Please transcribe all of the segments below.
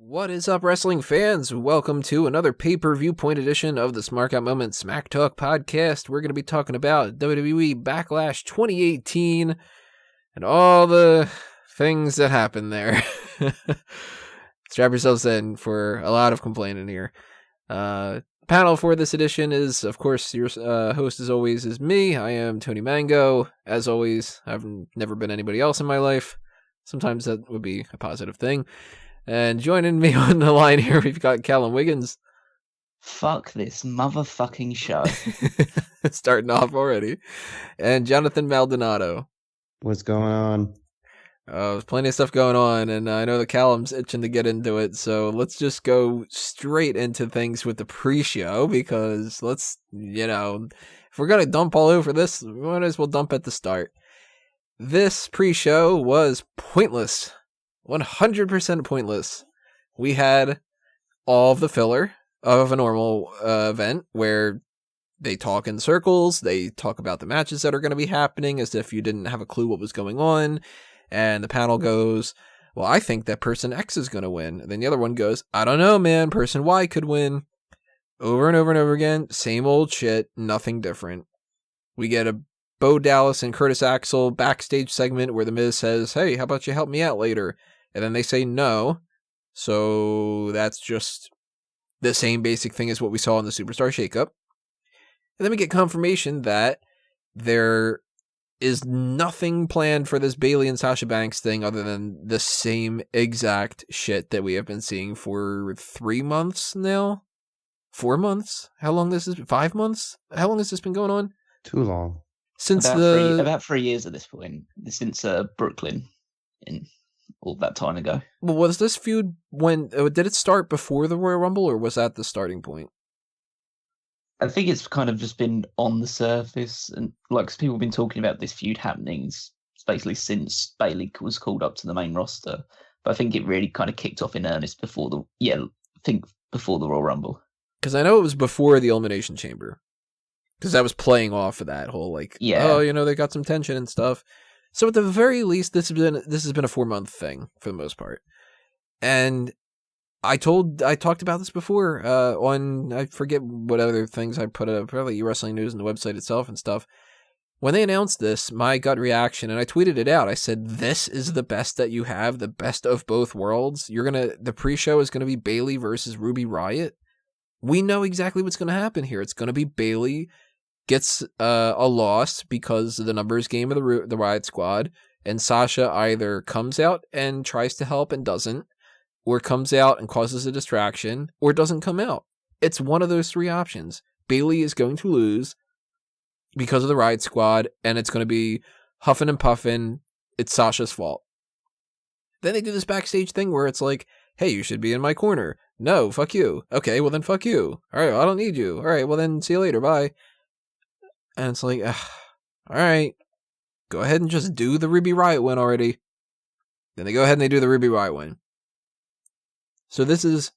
What is up, wrestling fans? Welcome to another Pay-Per-Viewpoint edition of the Smark Out Moment Smack Talk podcast. We're going to be talking about WWE Backlash 2018 and all the things that happened there. Strap yourselves in for a lot of complaining here. Panel for this edition is, of course, your host as always is me. I am Tony Mango. As always, I've never been anybody else in my life. Sometimes that would be a positive thing. And joining me on the line here, we've got Callum Wiggins. Fuck this motherfucking show. Starting off already. And Jonathan Maldonado. What's going on? There's plenty of stuff going on, and I know that Callum's itching to get into it, so let's just go straight into things with the pre-show, because if we're going to dump all over this, we might as well dump at the start. This pre-show was pointless. 100% pointless. We had all of the filler of a normal event where they talk in circles, they talk about the matches that are going to be happening as if you didn't have a clue what was going on, and the panel goes, well, I think that person X is going to win. And then the other one goes, I don't know, man, person Y could win. Over and over and over again, same old shit, nothing different. We get a Bo Dallas and Curtis Axel backstage segment where The Miz says, hey, how about you help me out later? And then they say no. So that's just the same basic thing as what we saw in the Superstar Shakeup. And then we get confirmation that there is nothing planned for this Bayley and Sasha Banks thing other than the same exact shit that we have been seeing for 3 months now? 4 months? How long this is? 5 months? How long has this been going on? Too long. Since about 3 years at this point. Since Brooklyn in all that time ago. Well, was this feud did it start before the Royal Rumble, or was that the starting point? I think it's kind of just been on the surface, and like people have been talking about this feud happening basically since Bayley was called up to the main roster. But I think it really kind of kicked off in earnest before the Royal Rumble. Because I know it was before the Elimination Chamber. Because that was playing off of that whole they got some tension and stuff. So at the very least, this has been a 4-month thing for the most part. And I talked about this before on, I forget what other things I put up, probably Wrestling News and the website itself and stuff. When they announced this, my gut reaction, and I tweeted it out, I said, this is the best that you have, the best of both worlds. The pre-show is going to be Bayley versus Ruby Riott. We know exactly what's going to happen here. It's going to be Bayley gets a loss because of the numbers game of the Riott Squad, and Sasha either comes out and tries to help and doesn't, or comes out and causes a distraction, or doesn't come out. It's one of those three options. Bayley is going to lose because of the Riott Squad, and it's going to be huffing and puffing. It's Sasha's fault. Then they do this backstage thing where it's like, hey, you should be in my corner. No, fuck you. Okay, well then fuck you. All right, well, I don't need you. All right, well then see you later. Bye. And it's like, all right, go ahead and just do the Ruby Riott win already. Then they go ahead and they do the Ruby Riott win. So this is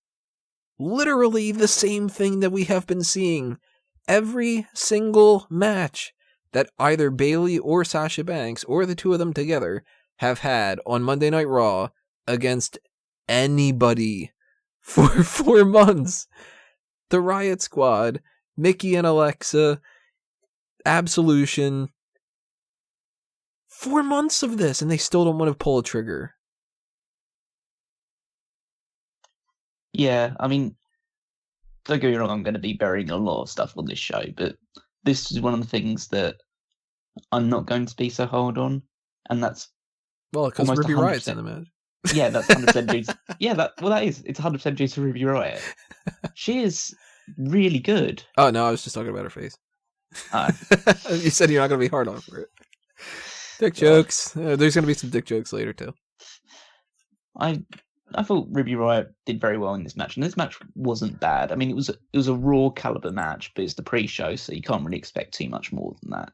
literally the same thing that we have been seeing every single match that either Bayley or Sasha Banks or the two of them together have had on Monday Night Raw against anybody for 4 months. The Riott Squad, Mickey and Alexa, Absolution. 4 months of this, and they still don't want to pull a trigger. Yeah, I mean, don't get me wrong, I'm going to be burying a lot of stuff on this show, but this is one of the things that I'm not going to be so hard on, and that's because Ruby Riott's in the match. Yeah, that's 100% due to, it's 100% due to Ruby Riott. She is really good. Oh, no, I was just talking about her face. You said you're not going to be hard on for it. Dick jokes. There's going to be some dick jokes later, too. I thought Ruby Riott did very well in this match, and this match wasn't bad. I mean, it was a Raw caliber match, but it's the pre-show, so you can't really expect too much more than that.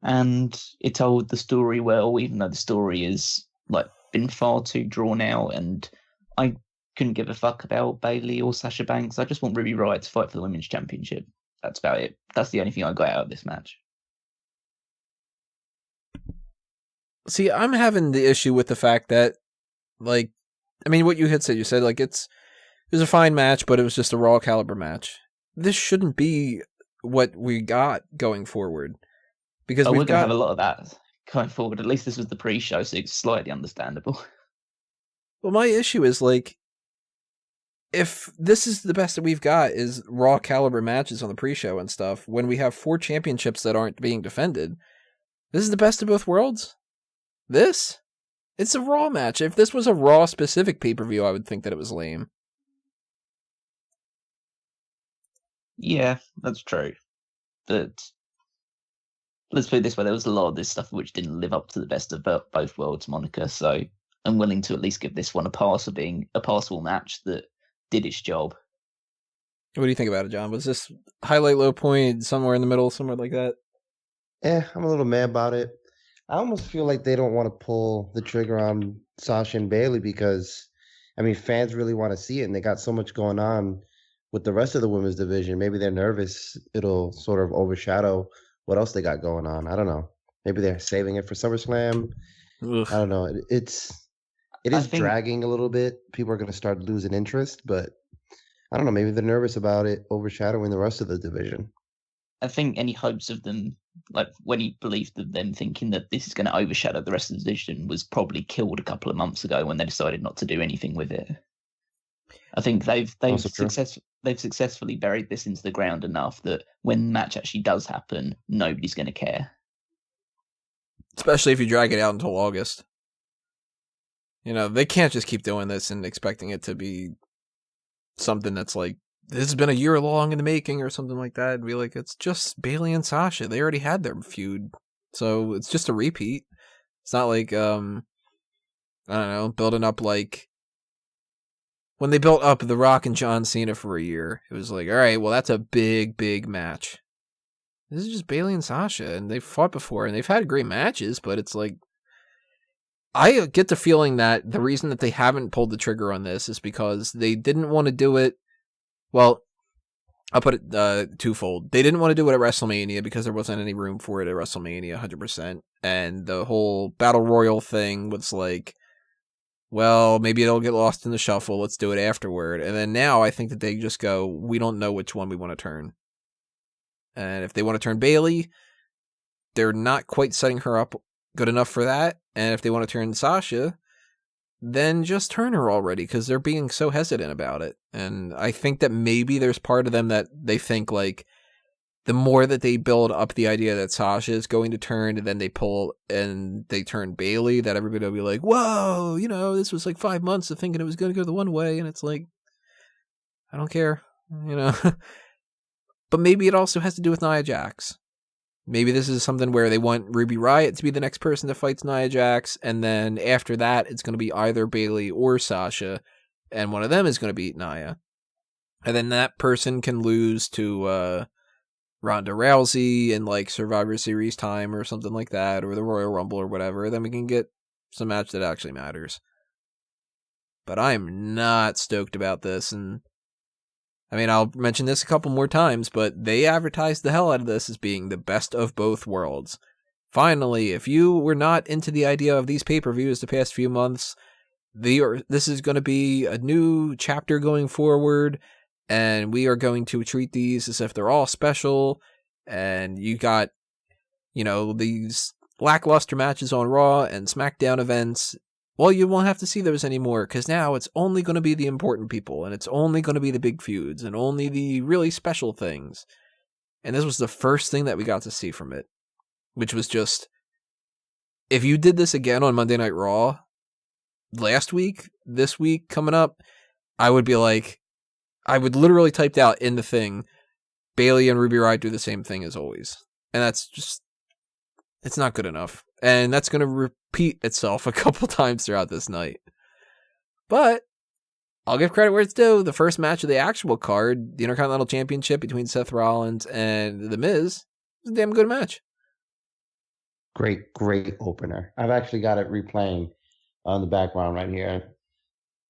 And it told the story well, even though the story is been far too drawn out, and I couldn't give a fuck about Bayley or Sasha Banks. I just want Ruby Riott to fight for the Women's Championship. That's about it. That's the only thing I got out of this match. See, I'm having the issue with the fact that, I mean, what you had said, you said like it was a fine match, but it was just a Raw caliber match. This shouldn't be what we got going forward. Because we're going to have a lot of that going forward. At least this was the pre-show, so it's slightly understandable. Well, my issue is, like, if this is the best that we've got is Raw caliber matches on the pre-show and stuff, when we have 4 championships that aren't being defended, this is the best of both worlds? This? It's a Raw match. If this was a Raw-specific pay-per-view, I would think that it was lame. Yeah, that's true. But let's put it this way, there was a lot of this stuff which didn't live up to the best of both worlds, Monica, so I'm willing to at least give this one a pass for being a passable match that did its job. What do you think about it, John? Was this highlight, low point, somewhere in the middle, somewhere like that? I'm a little mad about it. I almost feel like they don't want to pull the trigger on Sasha and Bayley because, I mean, fans really want to see it, and they got so much going on with the rest of the women's division. Maybe they're nervous it'll sort of overshadow what else they got going on. I don't know. Maybe they're saving it for SummerSlam. Ugh. I don't know. It is dragging a little bit. People are going to start losing interest, but I don't know. Maybe they're nervous about it overshadowing the rest of the division. I think any hopes of them, like when you believed of them thinking that this is going to overshadow the rest of the division, was probably killed a couple of months ago when they decided not to do anything with it. I think they've successfully buried this into the ground enough that when the match actually does happen, nobody's going to care. Especially if you drag it out until August. You know, they can't just keep doing this and expecting it to be something that's like, this has been a year long in the making or something like that. It'd be like, it's just Bayley and Sasha. They already had their feud. So it's just a repeat. It's not like, I don't know, building up like, when they built up The Rock and John Cena for a year, it was like, all right, well, that's a big, big match. This is just Bayley and Sasha, and they've fought before, and they've had great matches, but it's like, I get the feeling that the reason that they haven't pulled the trigger on this is because they didn't want to do it. Well, I'll put it twofold. They didn't want to do it at WrestleMania because there wasn't any room for it at WrestleMania, 100%. And the whole Battle Royal thing was like, well, maybe it'll get lost in the shuffle. Let's do it afterward. And then now I think that they just go, we don't know which one we want to turn. And if they want to turn Bayley, they're not quite setting her up good enough for that. And if they want to turn Sasha, then just turn her already because they're being so hesitant about it. And I think that maybe there's part of them that they think like the more that they build up the idea that Sasha is going to turn and then they pull and they turn Bayley, that everybody will be like, whoa, you know, this was like 5 months of thinking it was going to go the one way. And it's like, I don't care, you know. But maybe it also has to do with Nia Jax. Maybe this is something where they want Ruby Riott to be the next person that fights Nia Jax, and then after that, it's going to be either Bayley or Sasha, and one of them is going to beat Nia. And then that person can lose to Ronda Rousey in like Survivor Series time or something like that, or the Royal Rumble or whatever. Then we can get some match that actually matters. But I'm not stoked about this, and I mean, I'll mention this a couple more times, but they advertised the hell out of this as being the best of both worlds. Finally, if you were not into the idea of these pay-per-views the past few months, this is going to be a new chapter going forward, and we are going to treat these as if they're all special, and you got, you know, these lackluster matches on Raw and SmackDown events. Well, you won't have to see those anymore, because now it's only going to be the important people, and it's only going to be the big feuds, and only the really special things. And this was the first thing that we got to see from it, which was just, if you did this again on Monday Night Raw last week, this week coming up, I would be like, I would literally typed out in the thing, Bayley and Ruby Riott do the same thing as always. And that's just, it's not good enough. And that's going to repeat itself a couple times throughout this night. But I'll give credit where it's due. The first match of the actual card, the Intercontinental Championship between Seth Rollins and The Miz, was a damn good match. Great opener. I've actually got it replaying on the background right here,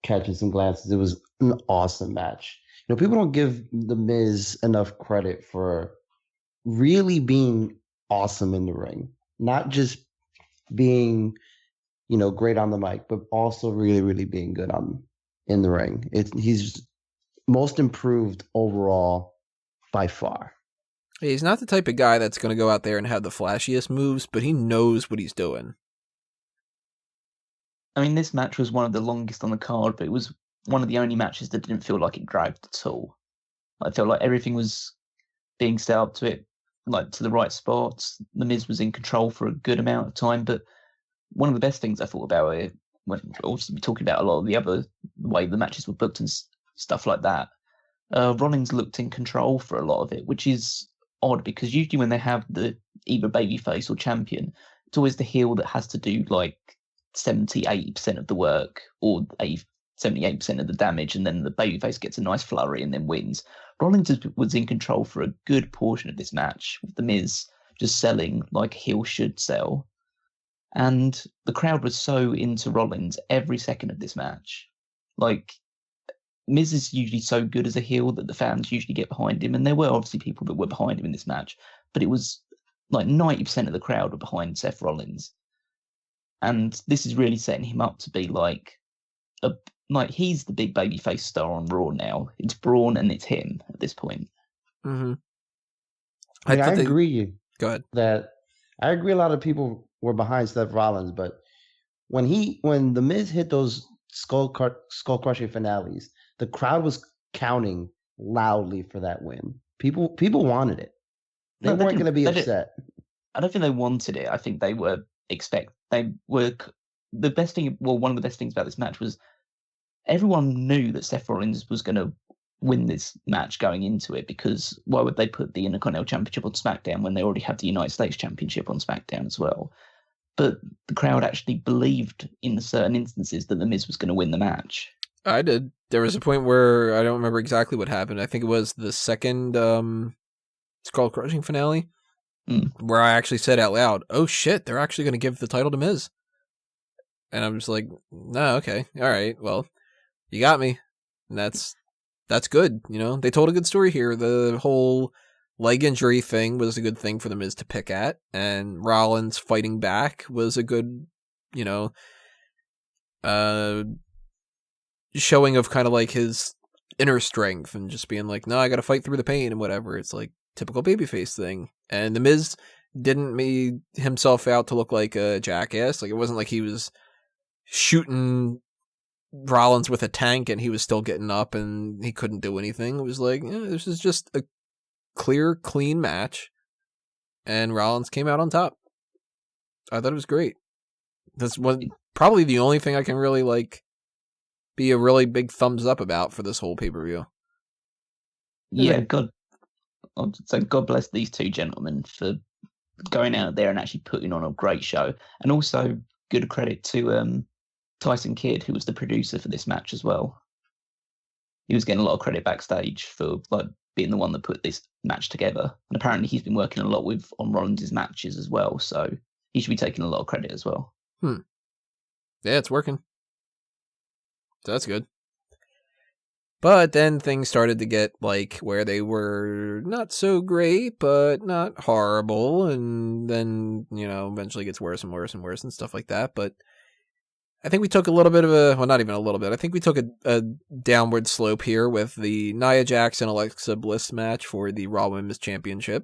catching some glances. It was an awesome match. You know, people don't give The Miz enough credit for really being awesome in the ring. Not just being, you know, great on the mic, but also really, really being good on in the ring. He's most improved overall by far. He's not the type of guy that's going to go out there and have the flashiest moves, but he knows what he's doing. I mean, this match was one of the longest on the card, but it was one of the only matches that didn't feel like it dragged at all. I felt like everything was being set up to it, like to the right spots. The Miz was in control for a good amount of time, but one of the best things I thought about it, when also talking about a lot of the other way the matches were booked and stuff like that, Rollins looked in control for a lot of it, which is odd because usually when they have the either babyface or champion, it's always the heel that has to do like 70-80% of the work or 78% of the damage, and then the babyface gets a nice flurry and then wins. Rollins was in control for a good portion of this match, with The Miz just selling like a heel should sell. And the crowd was so into Rollins every second of this match. Like, Miz is usually so good as a heel that the fans usually get behind him, and there were obviously people that were behind him in this match, but it was like 90% of the crowd were behind Seth Rollins. And this is really setting him up to be like he's the big babyface star on Raw now. It's Braun and it's him at this point. Mm-hmm. I agree. Go ahead. That I agree. A lot of people were behind Seth Rollins, but when the Miz hit those skull crushing finales, the crowd was counting loudly for that win. People wanted it. They weren't going to be upset. I don't think they wanted it. I think they were the best thing. Well, one of the best things about this match was everyone knew that Seth Rollins was going to win this match going into it, because why would they put the Intercontinental Championship on SmackDown when they already have the United States Championship on SmackDown as well? But the crowd actually believed in certain instances that The Miz was going to win the match. I did. There was a point where I don't remember exactly what happened. I think it was the second skull crushing finale where I actually said out loud, "Oh shit, they're actually going to give the title to Miz." And I'm just like, "No, okay, all right, well, you got me." And that's good. You know, they told a good story here. The whole leg injury thing was a good thing for the Miz to pick at, and Rollins fighting back was a good, you know, showing of kind of like his inner strength and just being like, no, I got to fight through the pain and whatever. It's like typical babyface thing. And the Miz didn't make himself out to look like a jackass. Like, it wasn't like he was shooting Rollins with a tank and he was still getting up and he couldn't do anything. It was like, this is just a clear, clean match, and Rollins came out on top. I thought it was great. That's probably the only thing I can really like be a really big thumbs up about for this whole pay-per-view. Yeah, God bless these two gentlemen for going out there and actually putting on a great show. And also good credit to Tyson Kidd, who was the producer for this match as well. He was getting a lot of credit backstage for like being the one that put this match together. And apparently he's been working a lot on Rollins' matches as well, so he should be taking a lot of credit as well. Yeah, it's working. So that's good. But then things started to get like where they were not so great, but not horrible. And then, you know, eventually gets worse and worse and worse and stuff like that. But I think we took a little bit of not even a little bit. I think we took a downward slope here with the Nia Jax and Alexa Bliss match for the Raw Women's Championship.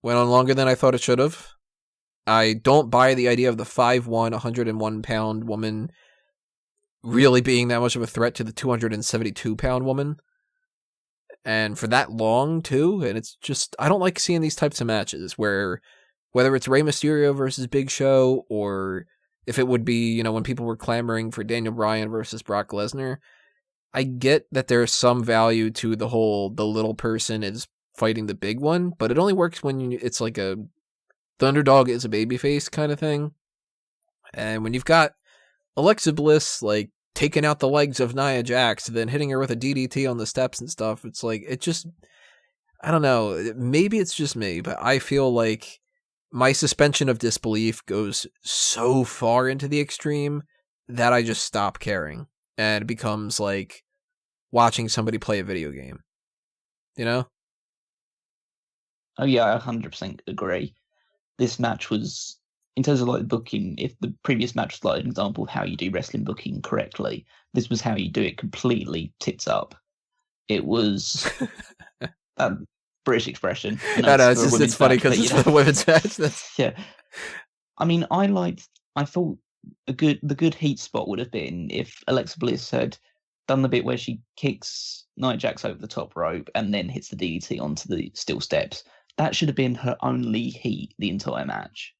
Went on longer than I thought it should have. I don't buy the idea of the 5'1", 101-pound woman really being that much of a threat to the 272-pound woman. And for that long, too. And it's just, I don't like seeing these types of matches where, whether it's Rey Mysterio versus Big Show, or if it would be, you know, when people were clamoring for Daniel Bryan versus Brock Lesnar, I get that there's some value to the little person is fighting the big one, but it only works when it's like the underdog is a babyface kind of thing. And when you've got Alexa Bliss, like, taking out the legs of Nia Jax, then hitting her with a DDT on the steps and stuff, it's like, it just, I don't know, maybe it's just me, but I feel like my suspension of disbelief goes so far into the extreme that I just stop caring. And it becomes like watching somebody play a video game. You know? Oh yeah, I 100% agree. This match was in terms of like booking, if the previous match was like an example of how you do wrestling booking correctly, this was how you do it completely tits up. It was British expression. I know it's funny because it's for the women's match. Yeah, I mean, I thought the good heat spot would have been if Alexa Bliss had done the bit where she kicks Nia Jax over the top rope and then hits the DDT onto the steel steps. That should have been her only heat the entire match.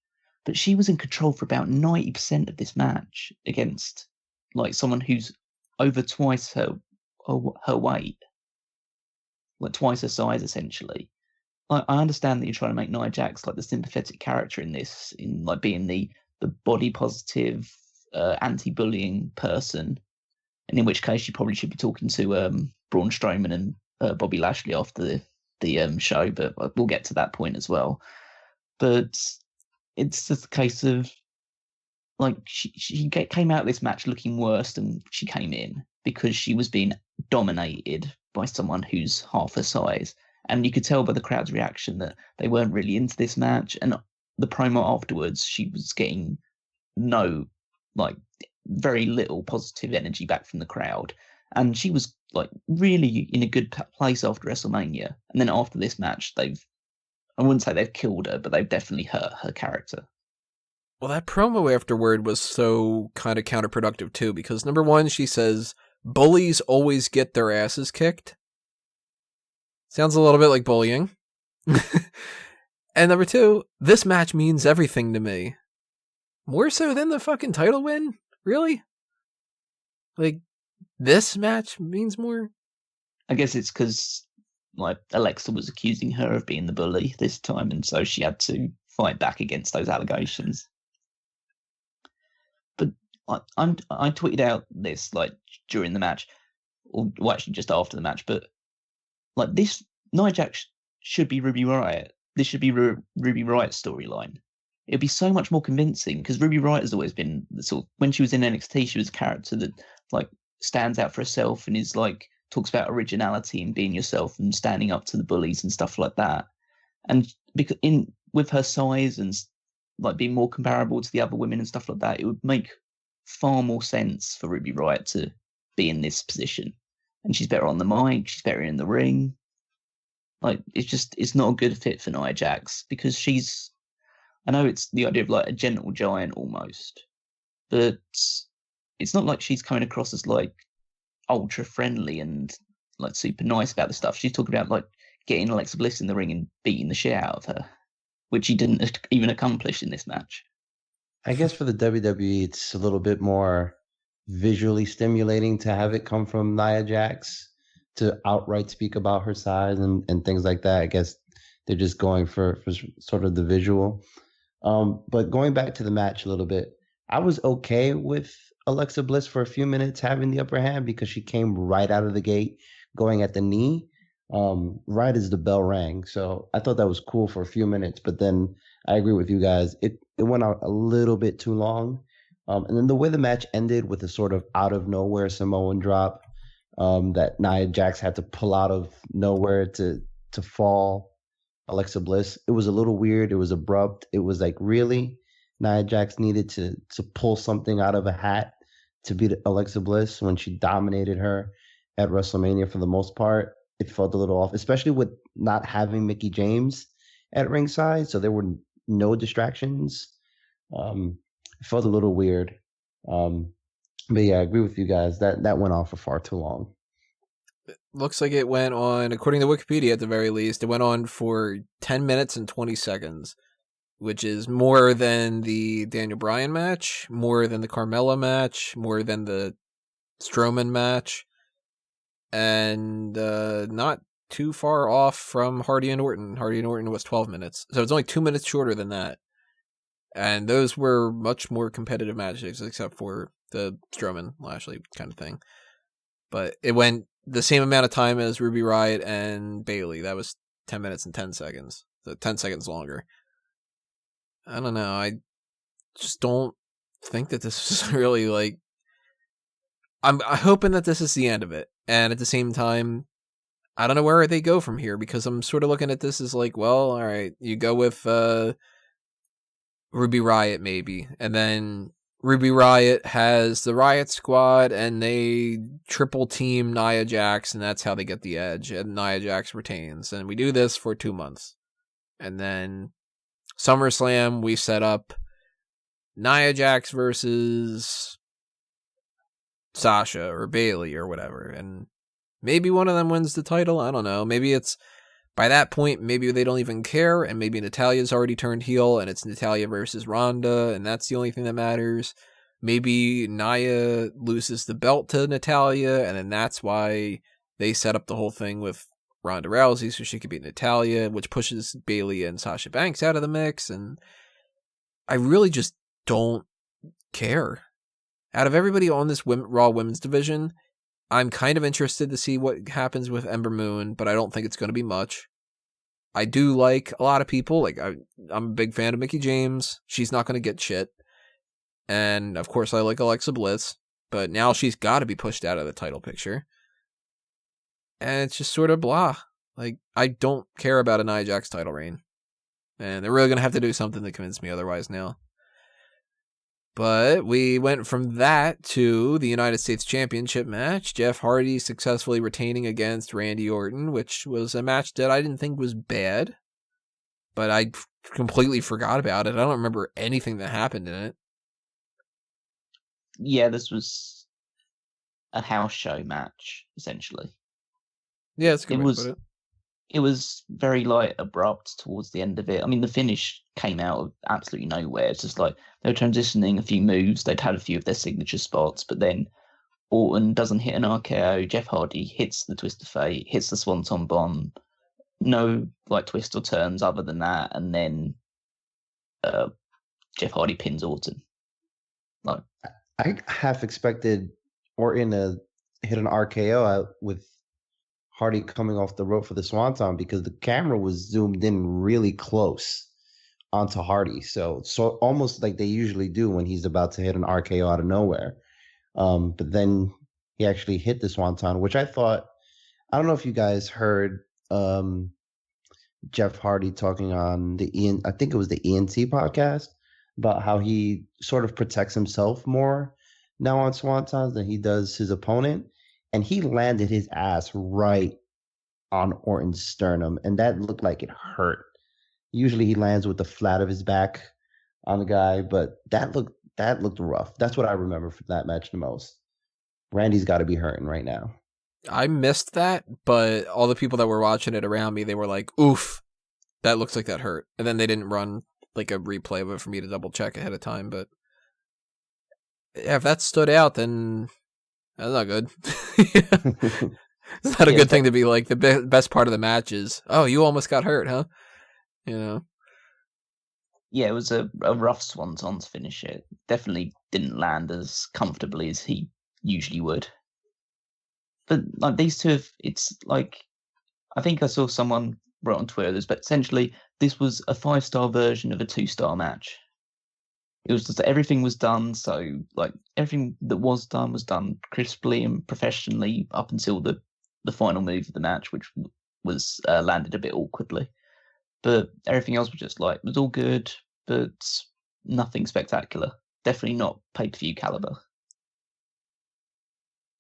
But she was in control for about 90% of this match against like someone who's over twice her weight, like twice her size essentially. I understand that you're trying to make Nia Jax like the sympathetic character in this, in like being the body positive, anti-bullying person, and in which case you probably should be talking to Braun Strowman and Bobby Lashley after the show, but we'll get to that point as well. But it's just a case of like she came out of this match looking worse than she came in because she was being dominated by someone who's half her size. And you could tell by the crowd's reaction that they weren't really into this match. And the promo afterwards, she was getting very little positive energy back from the crowd. And she was like really in a good place after WrestleMania. And then after this match, I wouldn't say they've killed her, but they've definitely hurt her character. Well, that promo afterward was so kind of counterproductive too, because number one, she says, bullies always get their asses kicked. Sounds a little bit like bullying. And number two, this match means everything to me. More so than the fucking title win? Really? Like, this match means more? I guess it's because like Alexa was accusing her of being the bully this time, and so she had to fight back against those allegations. But I tweeted out this like during the match, or well, actually just after the match. But like this, Nia Jax should be Ruby Riott. This should be Ruby Riott's storyline. It'd be so much more convincing because Ruby Riott has always been the sort of, when she was in NXT, she was a character that like stands out for herself and is like talks about originality and being yourself and standing up to the bullies and stuff like that. And because with her size and like being more comparable to the other women and stuff like that, it would make far more sense for Ruby Riott to be in this position. And she's better on the mic, she's better in the ring. Like it's not a good fit for Nia Jax because I know it's the idea of like a gentle giant almost, but it's not like she's coming across as like ultra friendly and like super nice about the stuff. She's talking about like getting Alexa Bliss in the ring and beating the shit out of her, which he didn't even accomplish in this match. I guess for the WWE, it's a little bit more visually stimulating to have it come from Nia Jax to outright speak about her size and things like that. I guess they're just going for sort of the visual. But going back to the match a little bit, I was okay with Alexa Bliss for a few minutes having the upper hand because she came right out of the gate going at the knee right as the bell rang. So I thought that was cool for a few minutes, but then I agree with you guys. It went out a little bit too long. And then the way the match ended with a sort of out of nowhere Samoan drop that Nia Jax had to pull out of nowhere to fall Alexa Bliss. It was a little weird. It was abrupt. It was like, really? Nia Jax needed to pull something out of a hat to beat Alexa Bliss when she dominated her at WrestleMania for the most part. It felt a little off, especially with not having Mickie James at ringside. So there were no distractions. It felt a little weird. But yeah, I agree with you guys. That went on for far too long. It looks like it went on, according to Wikipedia at the very least, it went on for 10 minutes and 20 seconds, which is more than the Daniel Bryan match, more than the Carmella match, more than the Strowman match, and not too far off from Hardy and Orton. Hardy and Orton was 12 minutes, so it's only 2 minutes shorter than that. And those were much more competitive matches, except for the Strowman Lashley kind of thing. But it went the same amount of time as Ruby Riott and Bayley. That was 10 minutes and 10 seconds. So 10 seconds longer. I don't know. I just don't think that this is really like... I'm hoping that this is the end of it. And at the same time, I don't know where they go from here, because I'm sort of looking at this as like, well, all right, you go with Ruby Riott maybe, and then Ruby Riott has the Riott Squad, and they triple team Nia Jax, and that's how they get the edge, and Nia Jax retains. And we do this for 2 months. And then SummerSlam, we set up Nia Jax versus Sasha or Bayley or whatever, and maybe one of them wins the title. I don't know. Maybe it's, by that point, maybe they don't even care, and maybe Natalya's already turned heel, and it's Natalya versus Ronda, and that's the only thing that matters. Maybe Nia loses the belt to Natalya, and then that's why they set up the whole thing with Ronda Rousey so she could beat Natalya, which pushes Bayley and Sasha Banks out of the mix, and I really just don't care. Out of everybody on this Raw Women's division, I'm kind of interested to see what happens with Ember Moon, but I don't think it's going to be much. I do like a lot of people. Like I'm a big fan of Mickie James. She's not going to get shit. And of course I like Alexa Bliss, but now she's got to be pushed out of the title picture. And it's just sort of blah. Like, I don't care about a Nia Jax title reign. And they're really going to have to do something to convince me otherwise now. But we went from that to the United States Championship match. Jeff Hardy successfully retaining against Randy Orton, which was a match that I didn't think was bad. But I completely forgot about it. I don't remember anything that happened in it. Yeah, this was a house show match, essentially. Yeah, it's a good way to put it. It was very abrupt towards the end of it. I mean, the finish came out of absolutely nowhere. It's just like they were transitioning a few moves. They'd had a few of their signature spots, but then Orton doesn't hit an RKO. Jeff Hardy hits the Twist of Fate, hits the Swanton Bomb. No twist or turns other than that, and then Jeff Hardy pins Orton. I half expected Orton to hit an RKO with Hardy coming off the rope for the Swanton because the camera was zoomed in really close onto Hardy. So almost like they usually do when he's about to hit an RKO out of nowhere. But then he actually hit the Swanton, which I thought, I don't know if you guys heard Jeff Hardy talking on I think it was the ENT podcast about how he sort of protects himself more now on Swantons than he does his opponent. And he landed his ass right on Orton's sternum, and that looked like it hurt. Usually he lands with the flat of his back on the guy, but that looked rough. That's what I remember from that match the most. Randy's got to be hurting right now. I missed that, but all the people that were watching it around me, they were like, oof, that looks like that hurt. And then they didn't run like a replay of it for me to double check ahead of time, but yeah, if that stood out, then that's not good. It's not a good thing to be like, the best part of the match is, oh, you almost got hurt, huh? You know? Yeah, it was a rough swanton to finish it. Definitely didn't land as comfortably as he usually would. But these two, it's like, I think I saw someone wrote on Twitter this, but essentially this was a 5-star version of a 2-star match. It was just that everything was done, so everything that was done crisply and professionally up until the final move of the match, which was landed a bit awkwardly. But everything else was just was all good, but nothing spectacular. Definitely not pay-per-view caliber.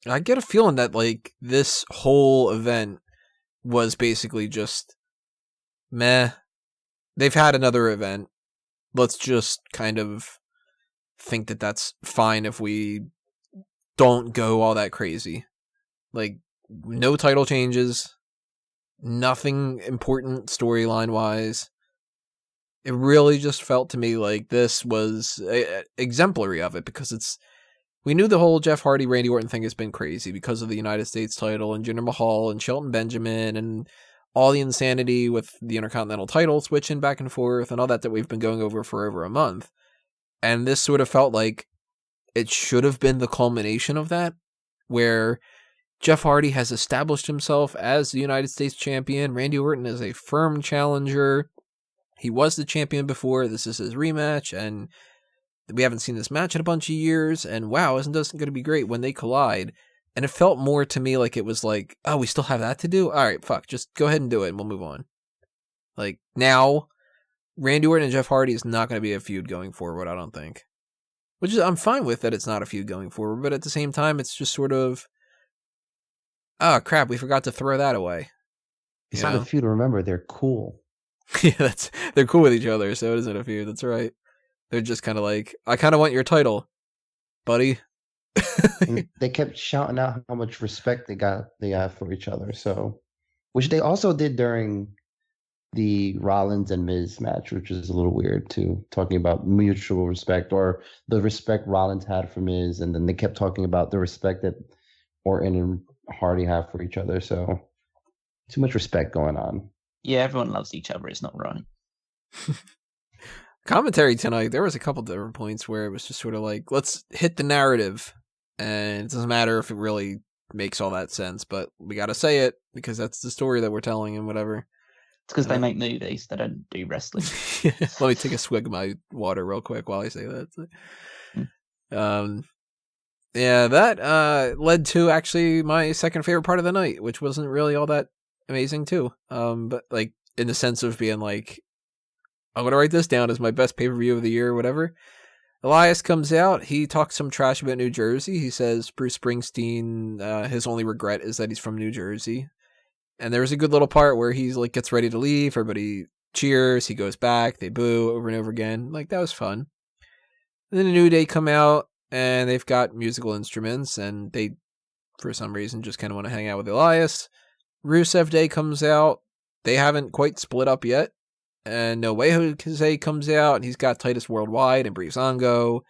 I get a feeling that this whole event was basically just meh. They've had another event. Let's just kind of think that that's fine if we don't go all that crazy. No title changes, nothing important storyline-wise. It really just felt to me like this was exemplary of it, because we knew the whole Jeff Hardy, Randy Orton thing has been crazy because of the United States title and Jinder Mahal and Shelton Benjamin and all the insanity with the Intercontinental title switching back and forth and all that we've been going over for over a month. And this sort of felt like it should have been the culmination of that, where Jeff Hardy has established himself as the United States champion. Randy Orton is a firm challenger. He was the champion before. This is his rematch, and we haven't seen this match in a bunch of years. And wow, isn't this going to be great when they collide? And it felt more to me like it was like, oh, we still have that to do? All right, fuck, just go ahead and do it and we'll move on. Now Randy Orton and Jeff Hardy is not going to be a feud going forward, I don't think. Which is, I'm fine with that it's not a feud going forward, but at the same time, it's just sort of, oh crap, we forgot to throw that away. It's not a feud, remember, they're cool. Yeah, they're cool with each other, so it isn't a feud, that's right. They're just kind of like, I kind of want your title, buddy. They kept shouting out how much respect they got for each other, so, which they also did during the Rollins and Miz match, which is a little weird too, talking about mutual respect or the respect Rollins had for Miz, and then they kept talking about the respect that Orton and Hardy have for each other. So too much respect going on. Yeah, everyone loves each other. It's not right. Commentary tonight, there was a couple different points where it was just sort of like, let's hit the narrative, and it doesn't matter if it really makes all that sense, but we got to say it because that's the story that we're telling and whatever. It's because they make movies. They don't do wrestling. Let me take a swig of my water real quick while I say that. Yeah, that led to actually my second favorite part of the night, which wasn't really all that amazing too. But like in the sense of being like, I'm going to write this down as my best pay-per-view of the year or whatever. Elias comes out. He talks some trash about New Jersey. He says Bruce Springsteen, his only regret is that he's from New Jersey. And there was a good little part where he's like gets ready to leave. Everybody cheers. He goes back. They boo over and over again. Like, that was fun. And then the New Day come out, and they've got musical instruments, and they, for some reason, just kind of want to hang out with Elias. Rusev Day comes out. They haven't quite split up yet. And No Way Jose comes out, and he's got Titus Worldwide and Breezango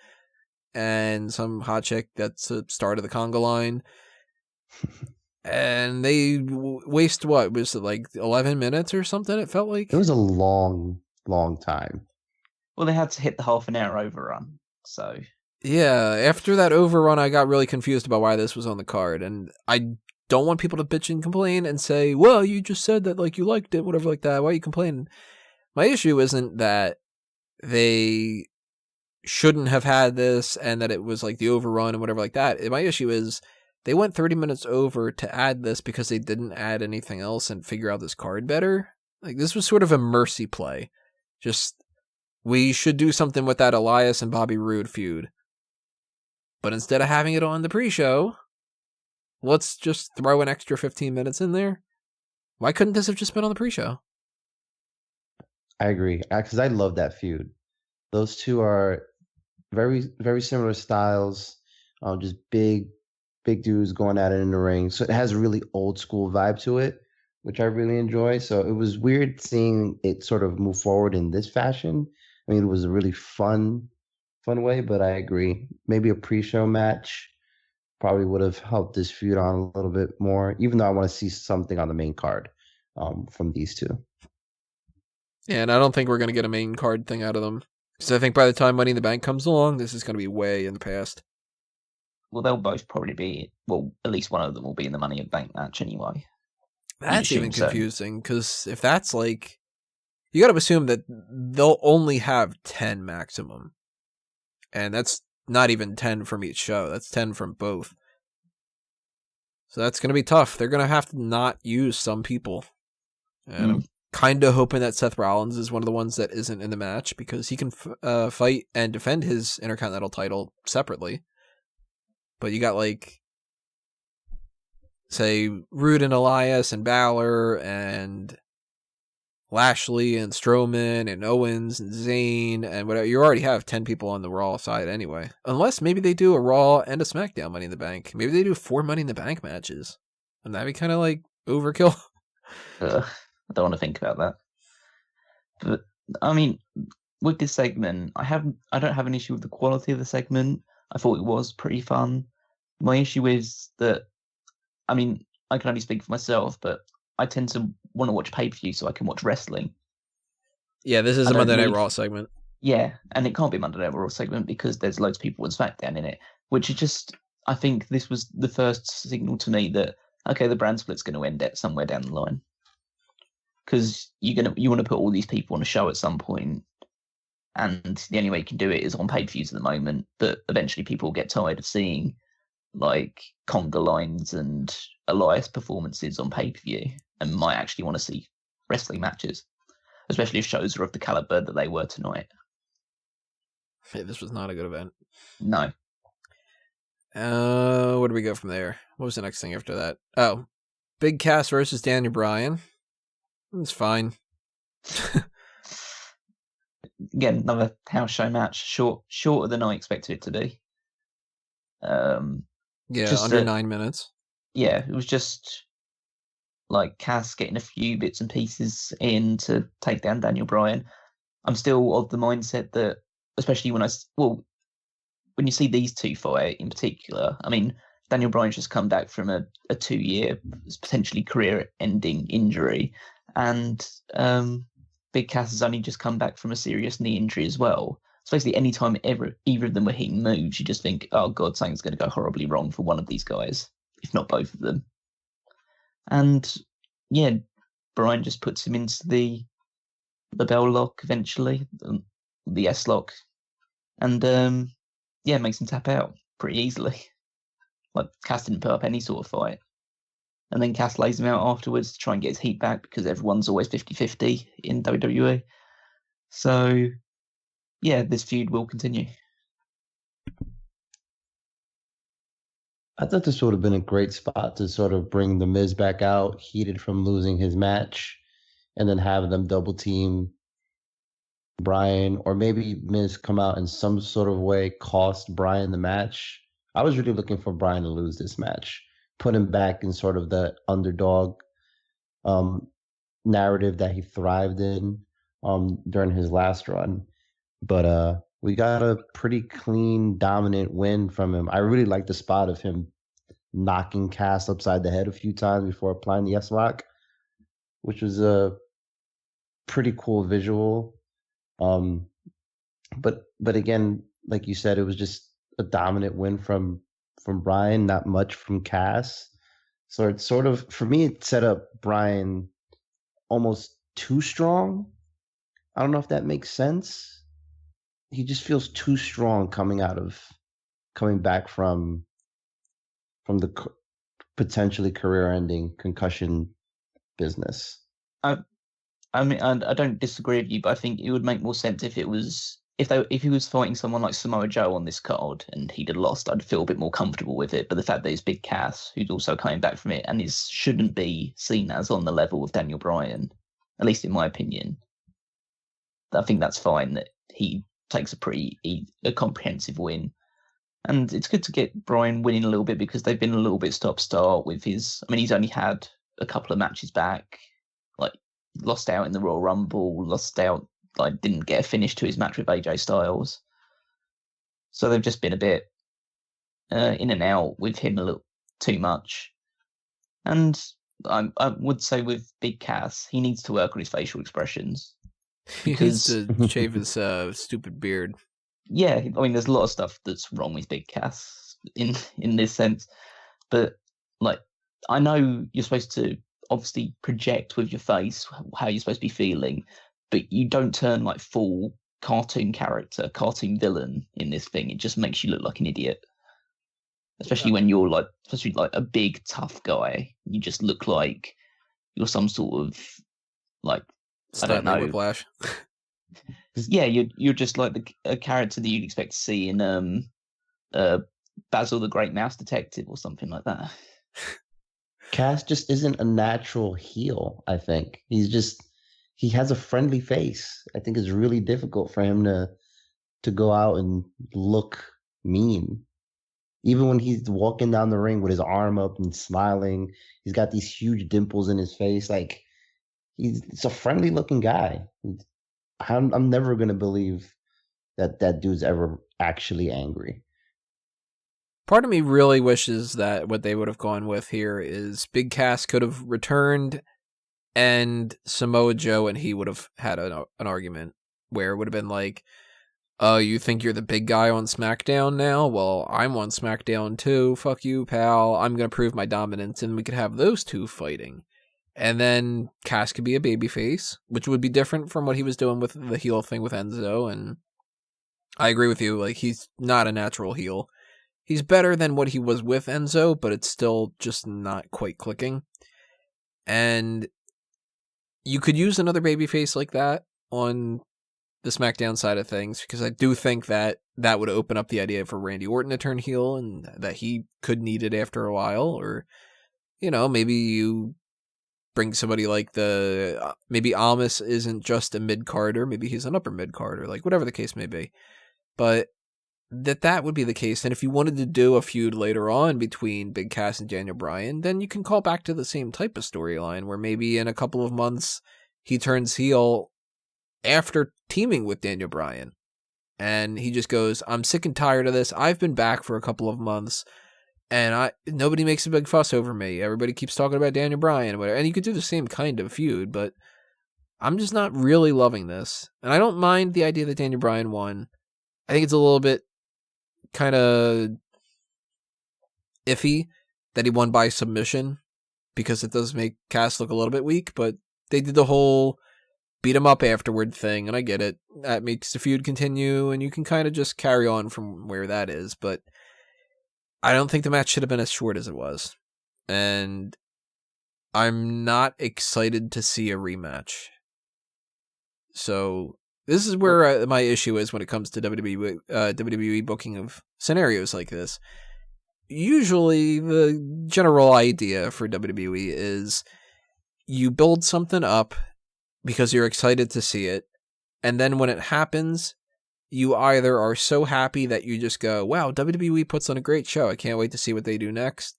and some hot chick that's the start of the conga line. And they waste, what, was it like 11 minutes or something, it felt like? It was a long, long time. Well, they had to hit the half an hour overrun, so... Yeah, after that overrun, I got really confused about why this was on the card, and I don't want people to bitch and complain and say, well, you just said that, like, you liked it, whatever like that, why are you complaining? My issue isn't that they shouldn't have had this and that it was, like, the overrun and whatever like that. My issue is... they went 30 minutes over to add this because they didn't add anything else and figure out this card better. Like, this was sort of a mercy play. Just, we should do something with that Elias and Bobby Roode feud. But instead of having it on the pre-show, let's just throw an extra 15 minutes in there. Why couldn't this have just been on the pre-show? I agree, because I love that feud. Those two are very, very similar styles. Just big dudes going at it in the ring. So it has a really old school vibe to it, which I really enjoy. So it was weird seeing it sort of move forward in this fashion. I mean, it was a really fun way, but I agree. Maybe a pre-show match probably would have helped this feud on a little bit more, even though I want to see something on the main card from these two. Yeah, and I don't think we're going to get a main card thing out of them. Because I think by the time Money in the Bank comes along, this is going to be way in the past. Well, they'll both probably be, well, at least one of them will be in the Money in the Bank match anyway. That's even confusing, because if that's like, you got to assume that they'll only have 10 maximum. And that's not even 10 from each show. That's 10 from both. So that's going to be tough. They're going to have to not use some people. And I'm kind of hoping that Seth Rollins is one of the ones that isn't in the match, because he can fight and defend his Intercontinental title separately. But you got, like, say, Roode and Elias and Balor and Lashley and Strowman and Owens and Zayn and whatever. You already have 10 people on the Raw side anyway. Unless maybe they do a Raw and a SmackDown Money in the Bank. Maybe they do 4 Money in the Bank matches. And that'd be kind of like overkill. I don't want to think about that. But, I mean, with this segment, I don't have an issue with the quality of the segment. I thought it was pretty fun. My issue is that, I mean, I can only speak for myself, but I tend to want to watch pay-per-view so I can watch wrestling. Yeah, this is a Monday Night Raw segment. Yeah, and it can't be a Monday Night Raw segment because there's loads of people with SmackDown in it, which is just, I think this was the first signal to me that, okay, the brand split's going to end at somewhere down the line. Because you want to put all these people on a show at some point, and the only way you can do it is on pay-per-views at the moment, but eventually people will get tired of seeing, like, conga lines and Elias performances on pay-per-view and might actually want to see wrestling matches. especially if shows are of the caliber that they were tonight. Hey, this was not a good event. No. Where do we go from there? What was the next thing after that? Oh, Big Cass versus Daniel Bryan. It's fine. Again, another house show match, shorter than I expected it to be. Under 9 minutes. Yeah, it was just like Cass getting a few bits and pieces in to take down Daniel Bryan. I'm still of the mindset that, especially when you see these two fight in particular, I mean, Daniel Bryan's just come back from a 2-year, potentially career-ending injury, and Big Cass has only just come back from a serious knee injury as well. So basically, any time either of them were hitting moves, you just think, oh God, something's going to go horribly wrong for one of these guys, if not both of them. And yeah, Bryan just puts him into the bell lock eventually, the S lock, and makes him tap out pretty easily. Like, Cass didn't put up any sort of fight. And then Cass lays him out afterwards to try and get his heat back, because everyone's always 50-50 in WWE. So, yeah, this feud will continue. I thought this would have been a great spot to sort of bring The Miz back out, heated from losing his match, and then have them double team Bryan, or maybe Miz come out in some sort of way, cost Bryan the match. I was really looking for Bryan to lose this match, put him back in sort of the underdog narrative that he thrived in during his last run. But we got a pretty clean, dominant win from him. I really like the spot of him knocking Cass upside the head a few times before applying the S-Lock, which was a pretty cool visual. But again, like you said, it was just a dominant win from Bryan, not much from Cass. So it's sort of, for me, it set up Bryan almost too strong. I don't know if that makes sense. He just feels too strong coming back from the potentially career-ending concussion business. I mean, I don't disagree with you, but I think it would make more sense if it was if he was fighting someone like Samoa Joe on this card and he'd have lost. I'd feel a bit more comfortable with it. But the fact that it's Big Cass, who's also coming back from it, and shouldn't be seen as on the level of Daniel Bryan, at least in my opinion, I think that's fine that he takes a comprehensive win. And it's good to get Bryan winning a little bit, because they've been a little bit stop-start with his... I mean, he's only had a couple of matches back, like lost out in the Royal Rumble, didn't get a finish to his match with AJ Styles. So they've just been a bit in and out with him a little too much. And I would say with Big Cass, he needs to work on his facial expressions. He needs to shave his stupid beard. Yeah, I mean, there's a lot of stuff that's wrong with Big Cass in this sense. But, like, I know you're supposed to obviously project with your face how you're supposed to be feeling, but you don't turn like full cartoon character, cartoon villain in this thing. It just makes you look like an idiot. Especially when you're like a big tough guy. You just look like you're some sort of like I don't know. Whiplash. Yeah, you're just like a character that you'd expect to see in Basil the Great Mouse Detective or something like that. Cass just isn't a natural heel, I think. He has a friendly face. I think it's really difficult for him to go out and look mean. Even when he's walking down the ring with his arm up and smiling, he's got these huge dimples in his face. Like, it's a friendly looking guy. I'm never going to believe that dude's ever actually angry. Part of me really wishes that what they would have gone with here is Big Cass could have returned and Samoa Joe and he would have had an argument where it would have been like, oh, you think you're the big guy on SmackDown now? Well, I'm on SmackDown too. Fuck you, pal. I'm going to prove my dominance, and we could have those two fighting. And then Cass could be a babyface, which would be different from what he was doing with the heel thing with Enzo. And I agree with you. Like, he's not a natural heel. He's better than what he was with Enzo, but it's still just not quite clicking. And you could use another babyface like that on the SmackDown side of things, because I do think that would open up the idea for Randy Orton to turn heel, and that he could need it after a while. Or, maybe you bring somebody like maybe Almas isn't just a mid-carder, maybe he's an upper mid-carder, like whatever the case may be. But that would be the case. And if you wanted to do a feud later on between Big Cass and Daniel Bryan, then you can call back to the same type of storyline, where maybe in a couple of months he turns heel after teaming with Daniel Bryan. And he just goes, I'm sick and tired of this. I've been back for a couple of months, and nobody makes a big fuss over me. Everybody keeps talking about Daniel Bryan and whatever. And you could do the same kind of feud, but I'm just not really loving this. And I don't mind the idea that Daniel Bryan won. I think it's a little bit kind of iffy that he won by submission, because it does make Cass look a little bit weak, but they did the whole beat him up afterward thing, and I get it. That makes the feud continue, and you can kind of just carry on from where that is, but I don't think the match should have been as short as it was. And I'm not excited to see a rematch. So this is where my issue is when it comes to WWE booking of scenarios like this. Usually the general idea for WWE is you build something up because you're excited to see it, and then when it happens, you either are so happy that you just go, wow, WWE puts on a great show, I can't wait to see what they do next,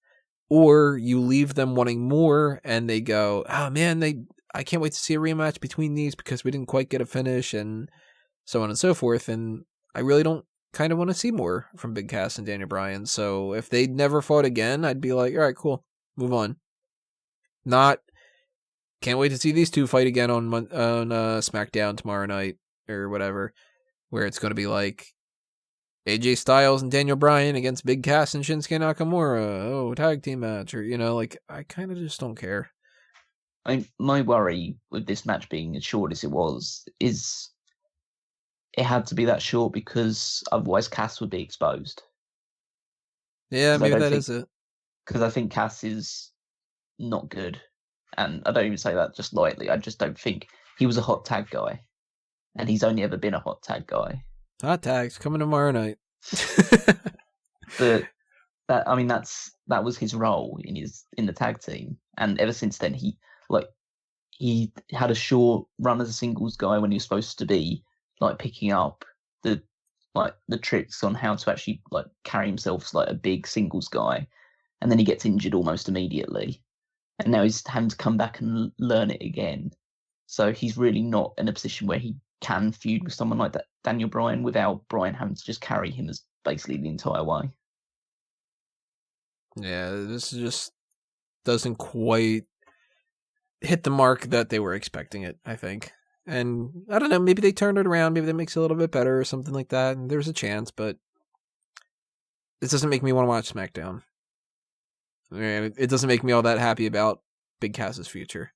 or you leave them wanting more, and they go, oh man, I can't wait to see a rematch between these because we didn't quite get a finish, and so on and so forth, and I really don't kind of want to see more from Big Cass and Daniel Bryan. So if they never fought again, I'd be like, all right, cool, move on. Not, can't wait to see these two fight again on SmackDown tomorrow night or whatever, where it's going to be like AJ Styles and Daniel Bryan against Big Cass and Shinsuke Nakamura, tag team match, or I kind of just don't care. I mean, my worry with this match being as short as it was is it had to be that short because otherwise Cass would be exposed. Yeah, maybe that is it. Because I think Cass is not good. And I don't even say that just lightly. I just don't think he was a hot tag guy. And he's only ever been a hot tag guy. Hot tags coming tomorrow night. But that was his role in the tag team. And ever since then he had a short run as a singles guy when he was supposed to be like picking up the tricks on how to actually like carry himself as like a big singles guy. And then he gets injured almost immediately. And now he's having to come back and learn it again. So he's really not in a position where he can feud with someone like that, Daniel Bryan, without Bryan having to just carry him as basically the entire way. Yeah, this just doesn't quite hit the mark that they were expecting it, I think. And I don't know, maybe they turned it around, maybe that makes it a little bit better or something like that, and there's a chance, but this doesn't make me want to watch SmackDown. It doesn't make me all that happy about Big Cass's future.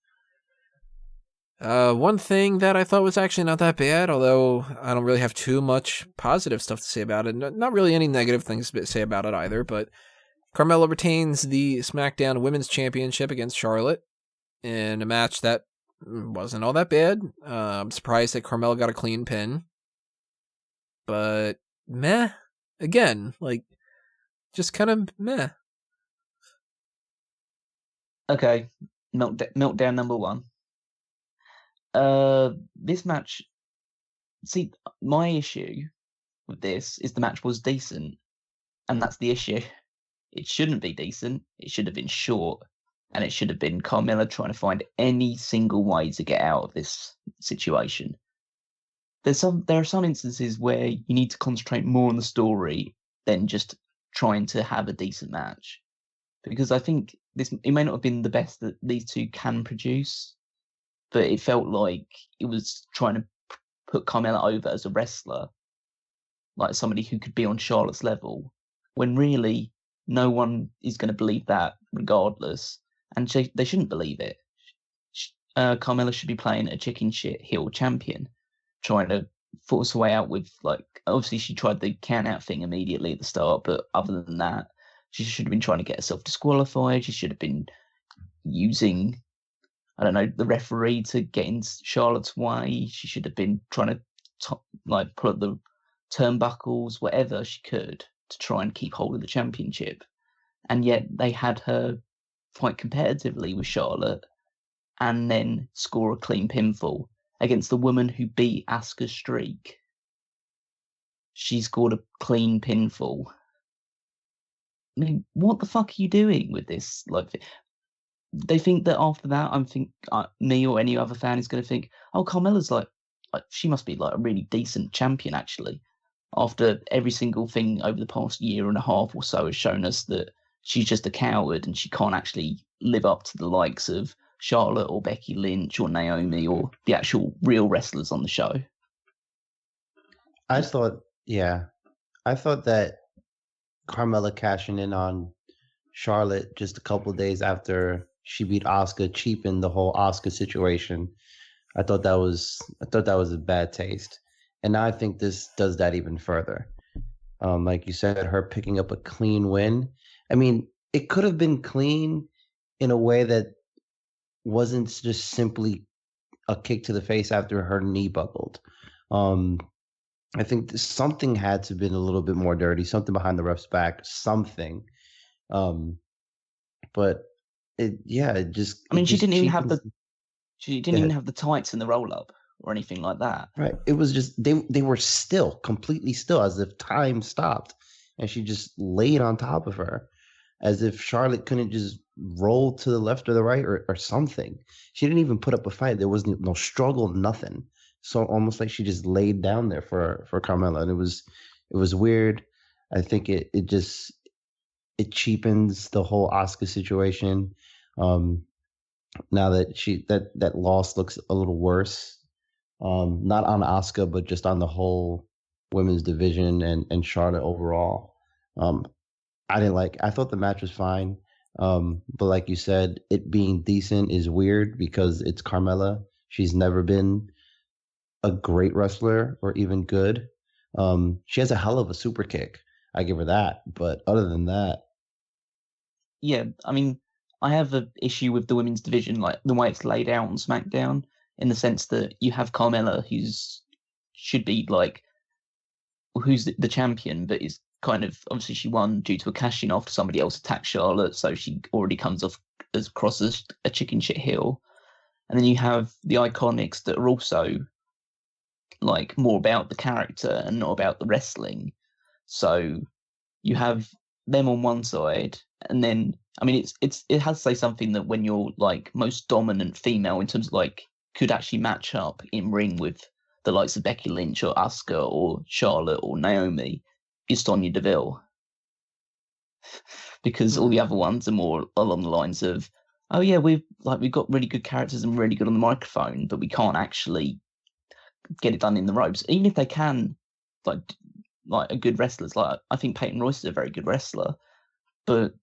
One thing that I thought was actually not that bad, although I don't really have too much positive stuff to say about it, not really any negative things to say about it either, but Carmella retains the SmackDown Women's Championship against Charlotte in a match that wasn't all that bad. I'm surprised that Carmella got a clean pin, but meh. Again, just kind of meh. Okay, meltdown number one. This match. See, my issue with this is the match was decent, and that's the issue. It shouldn't be decent. It should have been short, and it should have been Carmella trying to find any single way to get out of this situation. There are some instances where you need to concentrate more on the story than just trying to have a decent match, because I think it may not have been the best that these two can produce, but it felt like it was trying to put Carmella over as a wrestler, like somebody who could be on Charlotte's level, when really no one is going to believe that regardless, and they shouldn't believe it. Carmella should be playing a chicken shit heel champion, trying to force her way out with, obviously she tried the count out thing immediately at the start, but other than that, she should have been trying to get herself disqualified. She should have been using I don't know, the referee to get in Charlotte's way. She should have been trying to pull up the turnbuckles, whatever she could to try and keep hold of the championship. And yet they had her fight competitively with Charlotte and then score a clean pinfall against the woman who beat Asuka's streak. She scored a clean pinfall. I mean, what the fuck are you doing with this? They think that after that, me or any other fan is going to think, oh, Carmella's like she must be like a really decent champion, actually. After every single thing over the past year and a half or so has shown us that she's just a coward and she can't actually live up to the likes of Charlotte or Becky Lynch or Naomi or the actual real wrestlers on the show. I thought that Carmella cashing in on Charlotte just a couple of days after she beat Asuka cheapened the whole Asuka situation. I thought that was a bad taste. And now I think this does that even further. Like you said, her picking up a clean win. I mean, it could have been clean in a way that wasn't just simply a kick to the face after her knee buckled. I think something had to have been a little bit more dirty, something behind the ref's back, something. But it just. I mean, she didn't even have the tights and the roll up or anything like that. Right. It was just they were still, completely still, as if time stopped, and she just laid on top of her, as if Charlotte couldn't just roll to the left or the right or something. She didn't even put up a fight. There was no struggle, nothing. So almost like she just laid down there for Carmella, and it was weird. I think it cheapens the whole Asuka situation. Now that that loss looks a little worse, not on Asuka, but just on the whole women's division and Charlotte overall. I thought the match was fine. But like you said, it being decent is weird because it's Carmella. She's never been a great wrestler or even good. She has a hell of a super kick. I give her that. But other than that. Yeah, I mean, I have an issue with the women's division, like the way it's laid out on SmackDown, in the sense that you have Carmella, who's the champion, but is kind of, obviously she won due to a cash-in after somebody else attacked Charlotte, so she already comes off as cross as a chicken shit heel. And then you have the Iconics that are also like more about the character and not about the wrestling. So you have them on one side, and then I mean it has to say something that when you're like most dominant female in terms of like could actually match up in ring with the likes of Becky Lynch or Asuka or Charlotte or Naomi is Sonya Deville. Because all the other ones are more along the lines of, oh yeah, we've got really good characters and really good on the microphone, but we can't actually get it done in the ropes. Even if they can, like a good wrestlers, like I think Peyton Royce is a very good wrestler, but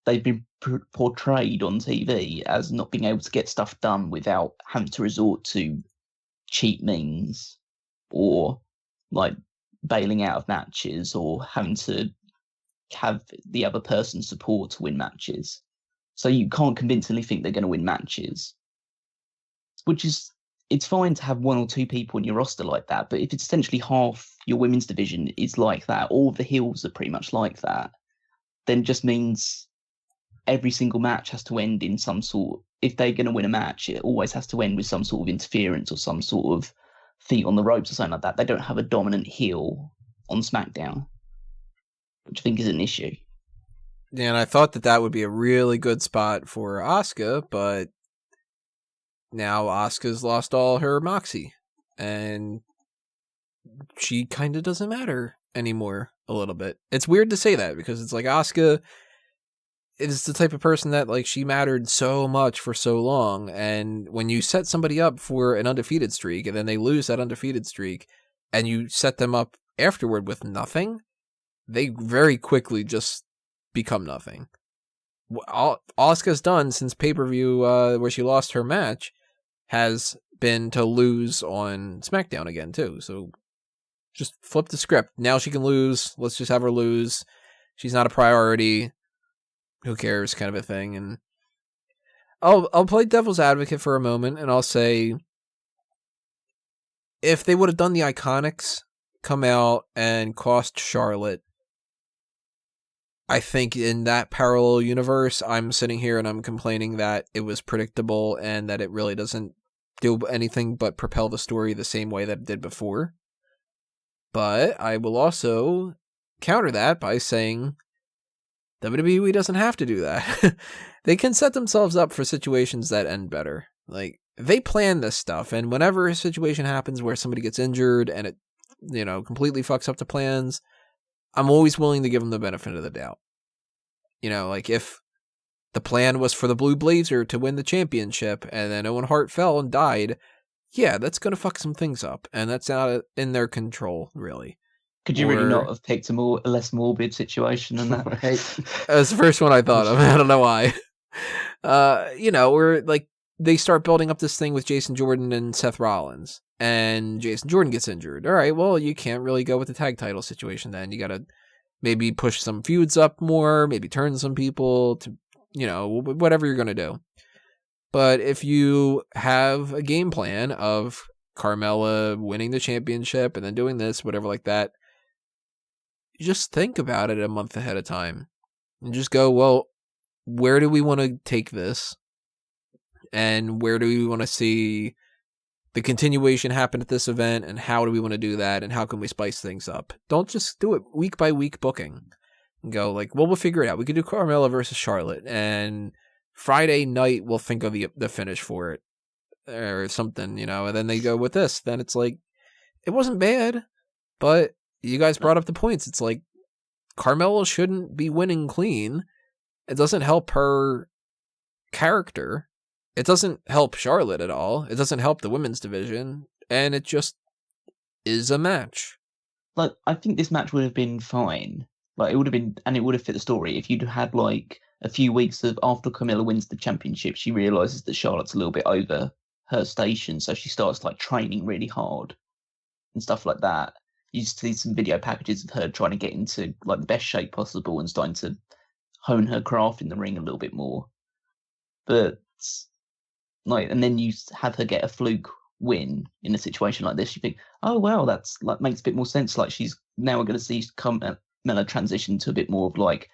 they've been portrayed on TV as not being able to get stuff done without having to resort to cheap means or like bailing out of matches or having to have the other person support to win matches. So you can't convincingly think they're going to win matches, which is, it's fine to have one or two people in your roster like that, but if it's essentially half your women's division is like that, all the heels are pretty much like that, then it just means every single match has to end in some sort, if they're going to win a match, it always has to end with some sort of interference or some sort of feet on the ropes or something like that. They don't have a dominant heel on SmackDown, which I think is an issue. Yeah, and I thought that would be a really good spot for Asuka, but now Asuka's lost all her moxie, and she kind of doesn't matter anymore a little bit. It's weird to say that because it's like Asuka is the type of person that like she mattered so much for so long, and when you set somebody up for an undefeated streak and then they lose that undefeated streak and you set them up afterward with nothing, they very quickly just become nothing. All Asuka's done since pay-per-view where she lost her match has been to lose on SmackDown again too. So just flip the script. Now she can lose. Let's just have her lose. She's not a priority. Who cares, kind of a thing. And I'll play devil's advocate for a moment, and I'll say, if they would have done the Iconics come out and cost Charlotte, I think in that parallel universe, I'm sitting here and I'm complaining that it was predictable and that it really doesn't do anything but propel the story the same way that it did before. But I will also counter that by saying WWE doesn't have to do that. They can set themselves up for situations that end better. Like, they plan this stuff, and whenever a situation happens where somebody gets injured and it, completely fucks up the plans, I'm always willing to give them the benefit of the doubt. Like, if the plan was for the Blue Blazer to win the championship and then Owen Hart fell and died, yeah, that's going to fuck some things up, and that's not in their control, really. Could you really not have picked a less morbid situation than that? That was the first one I thought of. I don't know why. Where, like, they start building up this thing with Jason Jordan and Seth Rollins, and Jason Jordan gets injured. All right, well, you can't really go with the tag title situation then. You got to maybe push some feuds up more, maybe turn some people to, whatever you're going to do. But if you have a game plan of Carmella winning the championship and then doing this, whatever like that, you just think about it a month ahead of time and just go, well, where do we want to take this? And where do we want to see the continuation happen at this event? And how do we want to do that? And how can we spice things up? Don't just do it week by week booking and go like, well, we'll figure it out. We could do Carmella versus Charlotte, and Friday night we'll think of the finish for it or something, and then they go with this. Then it's like, it wasn't bad, but you guys brought up the points. It's like, Carmella shouldn't be winning clean. It doesn't help her character. It doesn't help Charlotte at all. It doesn't help the women's division. And it just is a match. Like, I think this match would have been fine. Like, it would have been, and it would have fit the story if you'd had, like, a few weeks of after Carmella wins the championship, she realizes that Charlotte's a little bit over her station, so she starts, like, training really hard and stuff like that. You just see some video packages of her trying to get into, like, the best shape possible and starting to hone her craft in the ring a little bit more. But, like, and then you have her get a fluke win in a situation like this. You think, oh, well, that's, like, makes a bit more sense. Like, she's now going to see Carmella transition to a bit more of, like,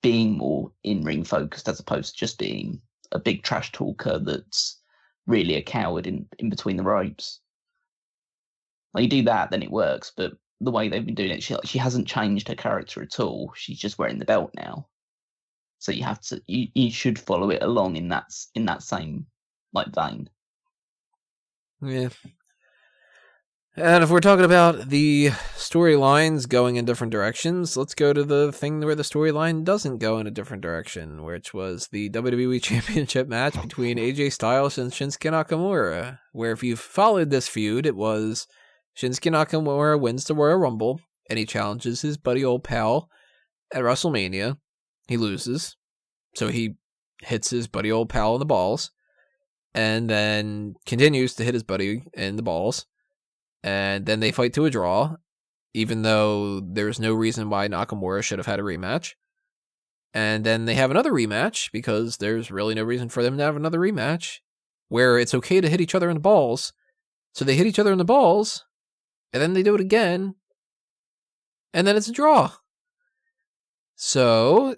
being more in-ring focused as opposed to just being a big trash talker that's really a coward in between the ropes. Like, you do that, then it works. But the way they've been doing it, she hasn't changed her character at all. She's just wearing the belt now. So you have to, you should follow it along in that same, like, vein. Yeah. And if we're talking about the storylines going in different directions, let's go to the thing where the storyline doesn't go in a different direction, which was the WWE Championship match between AJ Styles and Shinsuke Nakamura, where if you've followed this feud, it was Shinsuke Nakamura wins the Royal Rumble, and he challenges his buddy old pal at WrestleMania. He loses, so he hits his buddy old pal in the balls, and then continues to hit his buddy in the balls. And then they fight to a draw, even though there's no reason why Nakamura should have had a rematch. And then they have another rematch, because there's really no reason for them to have another rematch, where it's okay to hit each other in the balls. So they hit each other in the balls, and then they do it again, and then it's a draw. So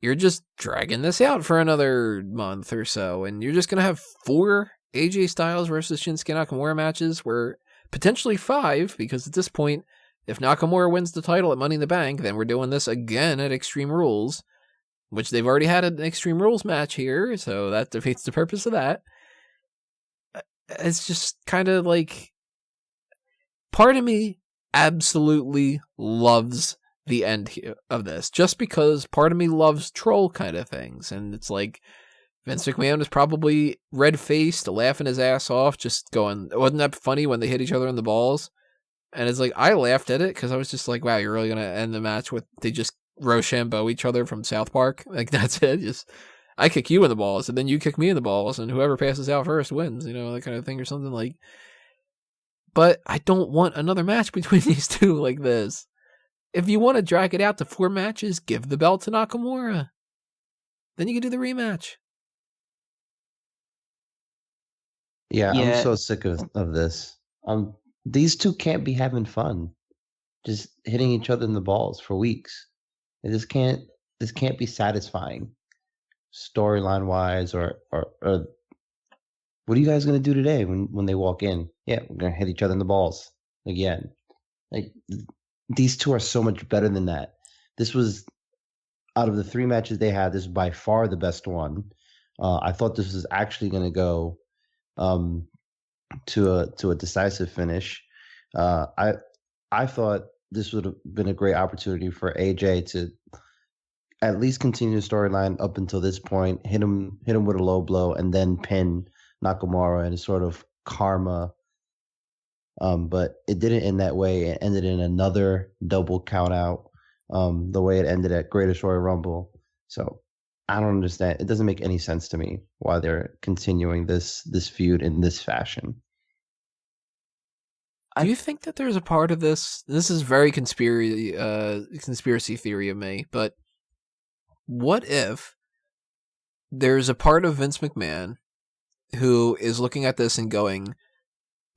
you're just dragging this out for another month or so, and you're just going to have 4 AJ Styles versus Shinsuke Nakamura matches, where potentially 5, because at this point, if Nakamura wins the title at Money in the Bank, then we're doing this again at Extreme Rules, which they've already had an Extreme Rules match here, so that defeats the purpose of that. It's just kind of like, part of me absolutely loves the end of this, just because part of me loves troll kind of things, and it's like, Vince McMahon was probably red-faced, laughing his ass off, just going, wasn't that funny when they hit each other in the balls? And it's like, I laughed at it, because I was just like, wow, you're really going to end the match with, they just Rochambeau each other from South Park? Like, that's it? Just, I kick you in the balls, and then you kick me in the balls, and whoever passes out first wins, that kind of thing, or something like. But I don't want another match between these two like this. If you want to drag it out to 4 matches, give the belt to Nakamura. Then you can do the rematch. Yeah, I'm so sick of this. These two can't be having fun, just hitting each other in the balls for weeks. This can't be satisfying, storyline wise, or what are you guys gonna do today when they walk in? Yeah, we're gonna hit each other in the balls again. Like these two are so much better than that. This was out of the 3 matches they had, this is by far the best one. I thought this was actually going to go to a decisive finish. I thought this would have been a great opportunity for AJ to at least continue the storyline up until this point, hit him with a low blow, and then pin Nakamura in a sort of karma. But it didn't end that way. It ended in another double count out. The way it ended at Greatest Royal Rumble. So I don't understand. It doesn't make any sense to me why they're continuing this feud in this fashion. Do you think that there's a part of this? This is very conspiracy theory of me, but what if there's a part of Vince McMahon who is looking at this and going,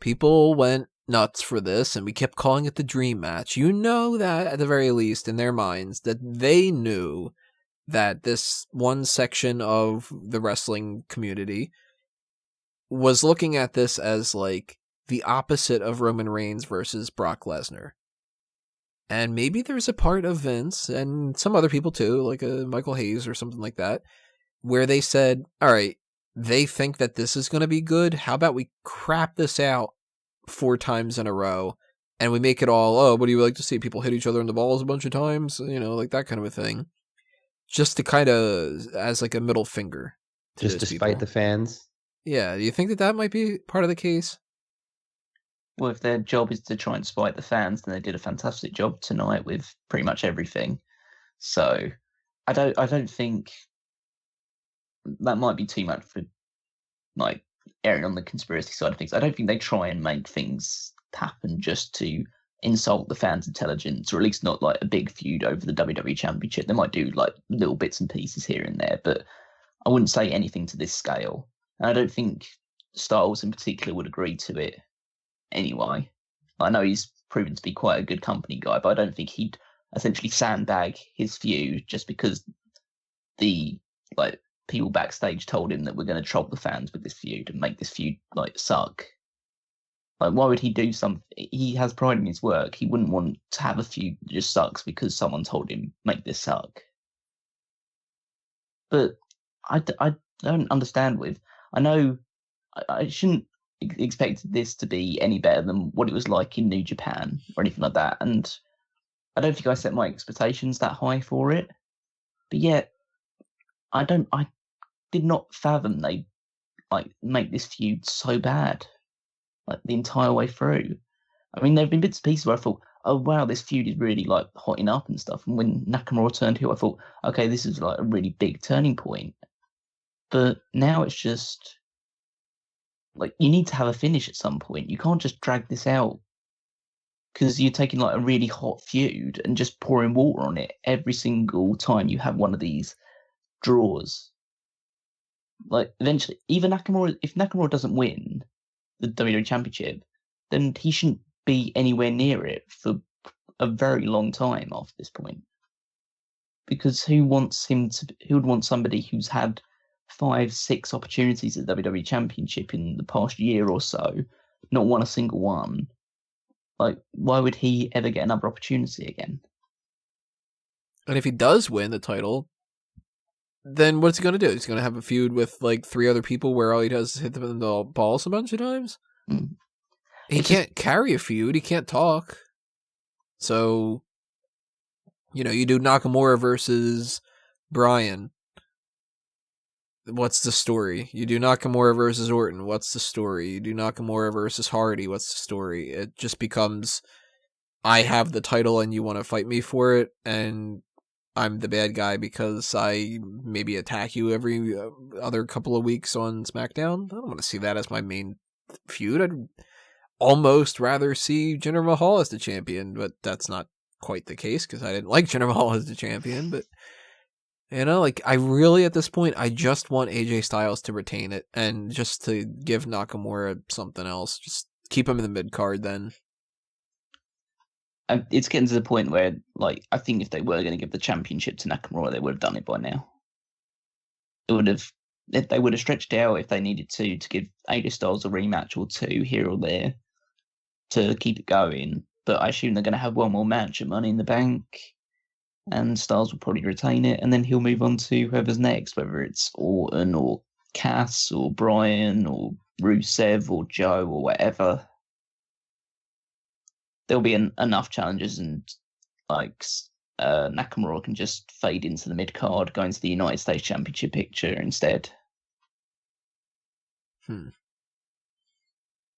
people went nuts for this, and we kept calling it the dream match. You know that, at the very least, in their minds, that they knew that this one section of the wrestling community was looking at this as, like, the opposite of Roman Reigns versus Brock Lesnar. And maybe there's a part of Vince, and some other people too, like a Michael Hayes or something like that, where they said, all right, they think that this is going to be good. How about we crap this out 4 times in a row, and we make it all, oh, what do you like to see? People hit each other in the balls a bunch of times, like that kind of a thing. Just to kind of, as like a middle finger. Just to spite the fans? Yeah, do you think that might be part of the case? Well, if their job is to try and spite the fans, then they did a fantastic job tonight with pretty much everything. So, I don't think that might be too much for, like, erring on the conspiracy side of things. I don't think they try and make things happen just to insult the fans' intelligence, or at least not like a big feud over the WWE Championship. They might do like little bits and pieces here and there, but I wouldn't say anything to this scale. And I don't think Styles in particular would agree to it anyway. I know he's proven to be quite a good company guy, but I don't think he'd essentially sandbag his feud just because the people backstage told him that we're going to troll the fans with this feud and make this feud suck. Like, why would he do something? He has pride in his work. He wouldn't want to have a feud that just sucks because someone told him make this suck. But I don't understand with. I know I shouldn't expect this to be any better than what it was like in New Japan or anything like that. And I don't think I set my expectations that high for it. But yet, I did not fathom they make this feud so bad, the entire way through. I mean, there have been bits and pieces where I thought, oh wow, this feud is really hotting up and stuff. And when Nakamura turned heel, I thought, okay, this is a really big turning point. But now it's just you need to have a finish at some point. You can't just drag this out because you're taking a really hot feud and just pouring water on it every single time you have one of these draws. Eventually, even Nakamura, if Nakamura doesn't win the WWE Championship, then he shouldn't be anywhere near it for a very long time after this point. Because who would want somebody who's had 5-6 opportunities at the WWE Championship in the past year or so, not won a single one? Why would he ever get another opportunity again? And if he does win the title, then what's he going to do? He's going to have a feud with 3 other people where all he does is hit them in the balls a bunch of times? Mm. He can't carry a feud. He can't talk. So, you do Nakamura versus Bryan. What's the story? You do Nakamura versus Orton. What's the story? You do Nakamura versus Hardy. What's the story? It just becomes, I have the title and you want to fight me for it, and I'm the bad guy because I maybe attack you every other couple of weeks on SmackDown. I don't want to see that as my main feud. I'd almost rather see Jinder Mahal as the champion, but that's not quite the case because I didn't like Jinder Mahal as the champion. But You know, like, I really, at this point, I just want AJ Styles to retain it and just to give Nakamura something else. Just keep him in the mid-card then. It's getting to the point where, like, I think if they were going to give the championship to Nakamura, they would have done it by now. They would have stretched out if they needed to give AJ Styles a rematch or two here or there to keep it going. But I assume they're going to have one more match at Money in the Bank, and Styles will probably retain it, and then he'll move on to whoever's next, whether it's Orton or Cass or Bryan or Rusev or Joe or whatever. There'll be enough challenges, and like Nakamura can just fade into the mid card, go into the United States Championship picture instead.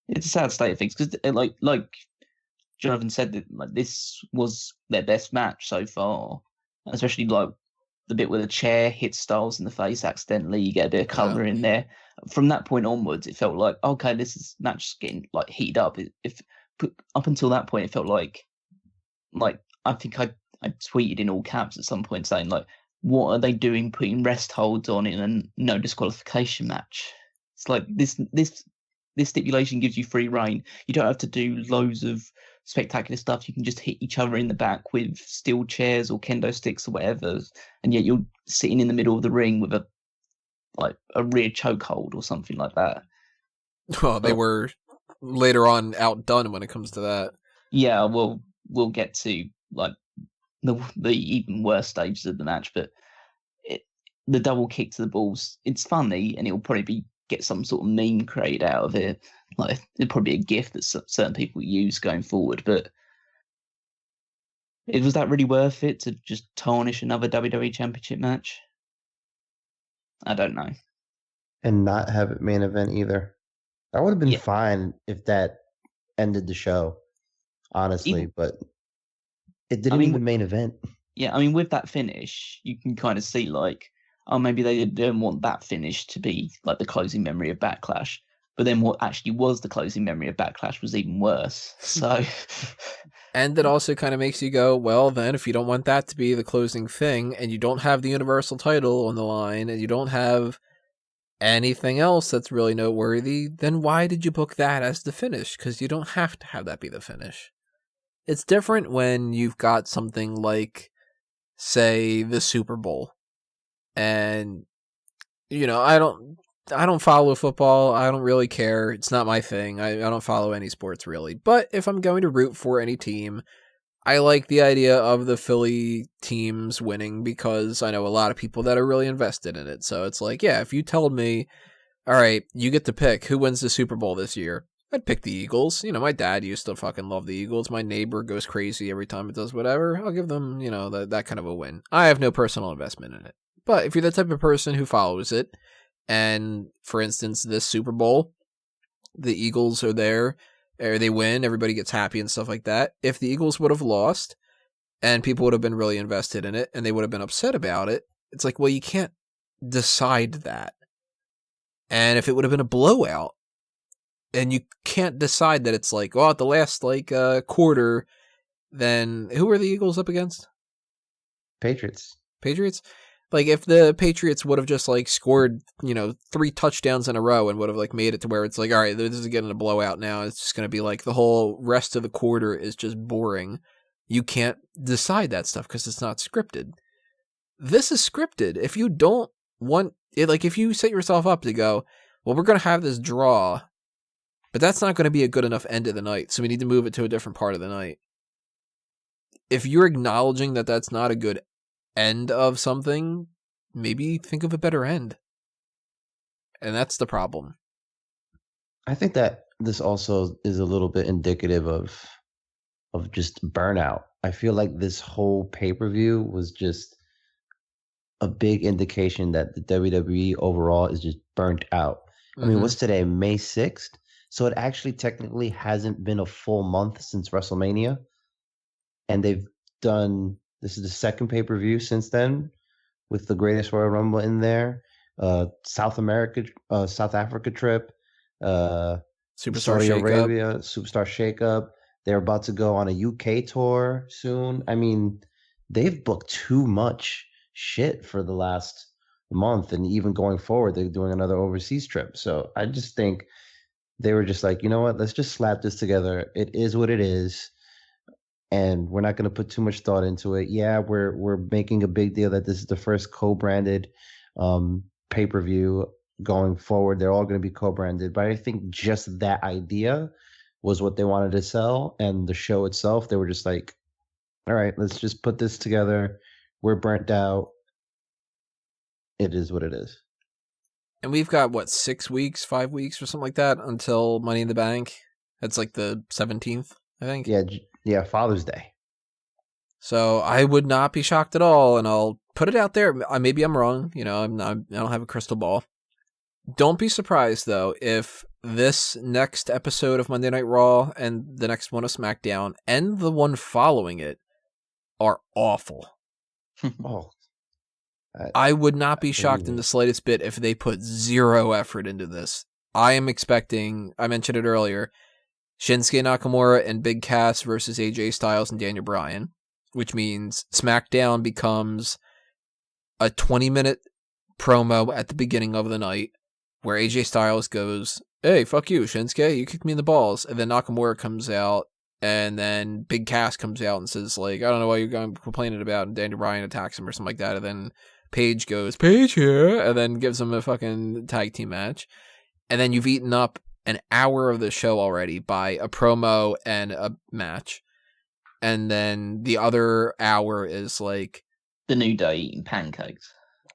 It's a sad state of things because, like Jonathan said, that like this was their best match so far, especially like the bit where the chair hits Styles in the face accidentally. You get a bit of colour in there. From that point onwards, it felt like, okay, this match is getting like heated up. Up until that point, it felt like I think I tweeted in all caps at some point saying, like, what are they doing putting rest holds on in a no disqualification match? It's like this stipulation gives you free reign. You don't have to do loads of spectacular stuff. You can just hit each other in the back with steel chairs or kendo sticks or whatever, and yet you're sitting in the middle of the ring with a rear chokehold or something like that. Well, they were later on outdone when it comes to that. Yeah, well, we'll get to like the even worse stages of the match, but the double kick to the balls, it's funny, and it'll probably get some sort of meme created out of it. Like, it'd probably be a gift that certain people use going forward, but was that really worth it to just tarnish another WWE Championship match? I don't know. And not have it main event either. That would have been fine if that ended the show, honestly, but it didn't even main event. Yeah, I mean, with that finish, you can kind of see, like, oh, maybe they didn't want that finish to be like the closing memory of Backlash. But then what actually was the closing memory of Backlash was even worse. So, and it also kind of makes you go, well, then if you don't want that to be the closing thing, and you don't have the Universal title on the line, and you don't have anything else that's really noteworthy, then why did you book that as the finish? Because you don't have to have that be the finish. It's different when you've got something like, say, the Super Bowl. And, you know, I don't follow football. I don't really care. It's not my thing. I don't follow any sports really. But if I'm going to root for any team, I like the idea of the Philly teams winning because I know a lot of people that are really invested in it. So it's like, yeah, if you told me, all right, you get to pick who wins the Super Bowl this year, I'd pick the Eagles. You know, my dad used to fucking love the Eagles. My neighbor goes crazy every time it does whatever. I'll give them, you know, that kind of a win. I have no personal investment in it. But if you're the type of person who follows it, and for instance, this Super Bowl, the Eagles are there, or they win, everybody gets happy and stuff like that. If the Eagles would have lost, and people would have been really invested in it, and they would have been upset about it, it's like, well, you can't decide that. And if it would have been a blowout, and you can't decide that it's like, well, at the last quarter, then who are the Eagles up against? Patriots. Like, if the Patriots would have just, like, scored, you know, 3 touchdowns in a row and would have, like, made it to where it's like, all right, this is getting a blowout now. It's just going to be, like, the whole rest of the quarter is just boring. You can't decide that stuff because it's not scripted. This is scripted. If you don't want it, like, if you set yourself up to go, well, we're going to have this draw, but that's not going to be a good enough end of the night, so we need to move it to a different part of the night. If you're acknowledging that that's not a good end of something, maybe think of a better end. And that's the problem. I think that this also is a little bit indicative of just burnout. I feel like this whole pay-per-view was just a big indication that the WWE overall is just burnt out. I mean, what's today? May 6th? So it actually technically hasn't been a full month since WrestleMania. And they've done, this is the second pay-per-view since then, with the Greatest Royal Rumble in there, South Africa trip, Superstar Saudi Arabia, Superstar Shakeup. They're about to go on a UK tour soon. I mean, they've booked too much shit for the last month, and even going forward, they're doing another overseas trip. So I just think they were just like, you know what, let's just slap this together. It is what it is, and we're not going to put too much thought into it. Yeah, we're making a big deal that this is the first co-branded pay-per-view going forward. They're all going to be co-branded, but I think just that idea was what they wanted to sell, and the show itself, they were just like, all right, let's just put this together. We're burnt out. It is what it is. And we've got, 5 weeks or something like that until Money in the Bank. It's like the 17th, I think. Yeah, Father's Day. So I would not be shocked at all, and I'll put it out there. Maybe I'm wrong. I don't have a crystal ball. Don't be surprised, though, if this next episode of Monday Night Raw and the next one of SmackDown and the one following it are awful. I would not be shocked in the slightest bit if they put zero effort into this. I am expecting, I mentioned it earlier, Shinsuke Nakamura and Big Cass versus AJ Styles and Daniel Bryan, which means SmackDown becomes a 20-minute promo at the beginning of the night where AJ Styles goes, hey, fuck you, Shinsuke, you kicked me in the balls. And then Nakamura comes out, and then Big Cass comes out and says, like, I don't know what you're complaining about, and Daniel Bryan attacks him or something like that, and then Paige goes, Paige here, and then gives him a fucking tag team match. And then you've eaten up an hour of the show already by a promo and a match. And then the other hour is like the New Day eating pancakes.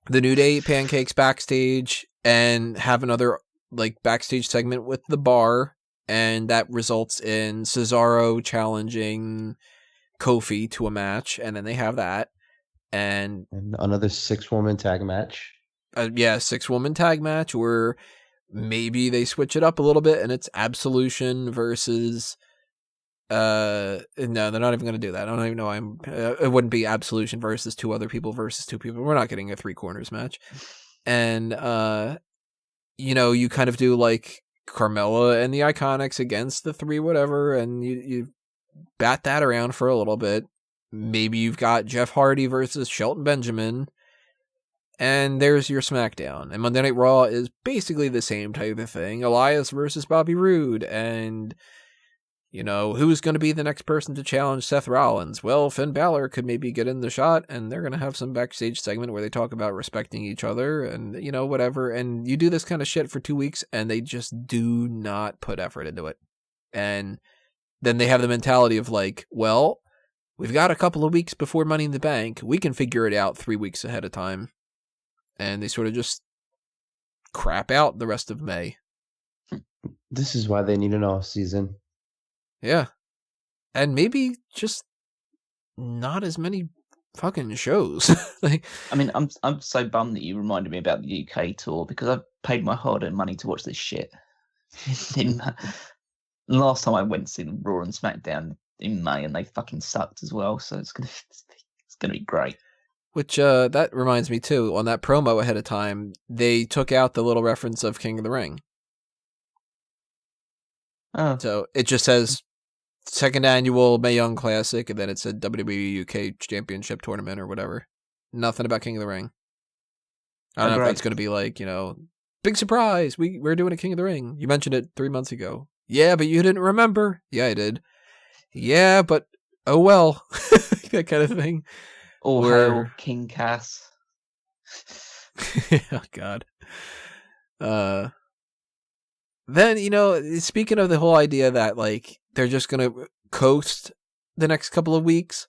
The New Day eat pancakes backstage and have another like backstage segment with the bar, and that results in Cesaro challenging Kofi to a match, and then they have that. And another 6-woman tag match. 6-woman tag match where maybe they switch it up a little bit and it's Absolution versus no, they're not even going to do that. I don't even know it wouldn't be Absolution versus two other people versus two people. We're not getting a 3 corners match. And you kind of do like Carmella and the Iconics against the 3 whatever, and you bat that around for a little bit. Maybe you've got Jeff Hardy versus Shelton Benjamin, and there's your SmackDown. And Monday Night Raw is basically the same type of thing. Elias versus Bobby Roode, and, who's going to be the next person to challenge Seth Rollins? Well, Finn Balor could maybe get in the shot, and they're going to have some backstage segment where they talk about respecting each other, and, whatever. And you do this kind of shit for 2 weeks, and they just do not put effort into it. And then they have the mentality of like, well, we've got a couple of weeks before Money in the Bank. We can figure it out 3 weeks ahead of time. And they sort of just crap out the rest of May. This is why they need an off season. Yeah. And maybe just not as many fucking shows. I'm so bummed that you reminded me about the UK tour, because I've paid my hard-earned money to watch this shit. Last time I went to see the Raw and SmackDown in May, and they fucking sucked as well. So it's gonna be great. Which that reminds me too. On that promo ahead of time, they took out the little reference of King of the Ring. Oh. So it just says second annual Mae Young Classic, and then it said WWE UK Championship Tournament or whatever. Nothing about King of the Ring. I don't know if that's going to be like, big surprise. We're doing a King of the Ring. You mentioned it 3 months ago. Yeah, but you didn't remember. Yeah, I did. Yeah, but oh well. That kind of thing. Or hail King Cass. Oh God. Then, speaking of the whole idea that like they're just gonna coast the next couple of weeks.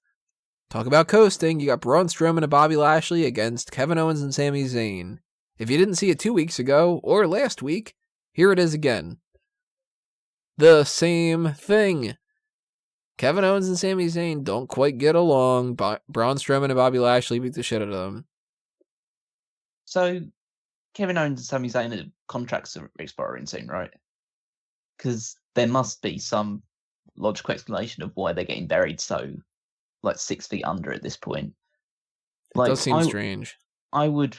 Talk about coasting. You got Braun Strowman and Bobby Lashley against Kevin Owens and Sami Zayn. If you didn't see it 2 weeks ago or last week, here it is again. The same thing. Kevin Owens and Sami Zayn don't quite get along. Braun Strowman and Bobby Lashley beat the shit out of them. So, Kevin Owens and Sami Zayn contracts are expiring soon, right? Because there must be some logical explanation of why they're getting buried so, 6 feet under at this point. It does seem strange. I would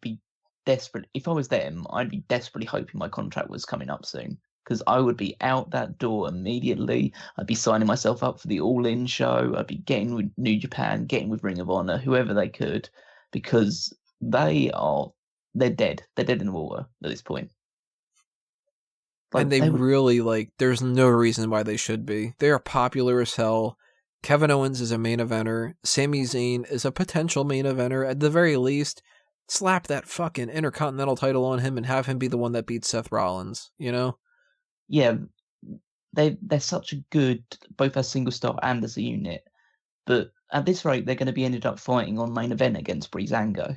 be desperate. If I was them, I'd be desperately hoping my contract was coming up soon. Because I would be out that door immediately. I'd be signing myself up for the All In show. I'd be getting with New Japan, getting with Ring of Honor, whoever they could. because they're dead. They're dead in the water at this point. And they really, there's no reason why they should be. They are popular as hell. Kevin Owens is a main eventer. Sami Zayn is a potential main eventer. At the very least, slap that fucking Intercontinental title on him and have him be the one that beats Seth Rollins, you know? Yeah, they're such a good, both as single star and as a unit. But at this rate, they're going to be ended up fighting on main event against Breezango.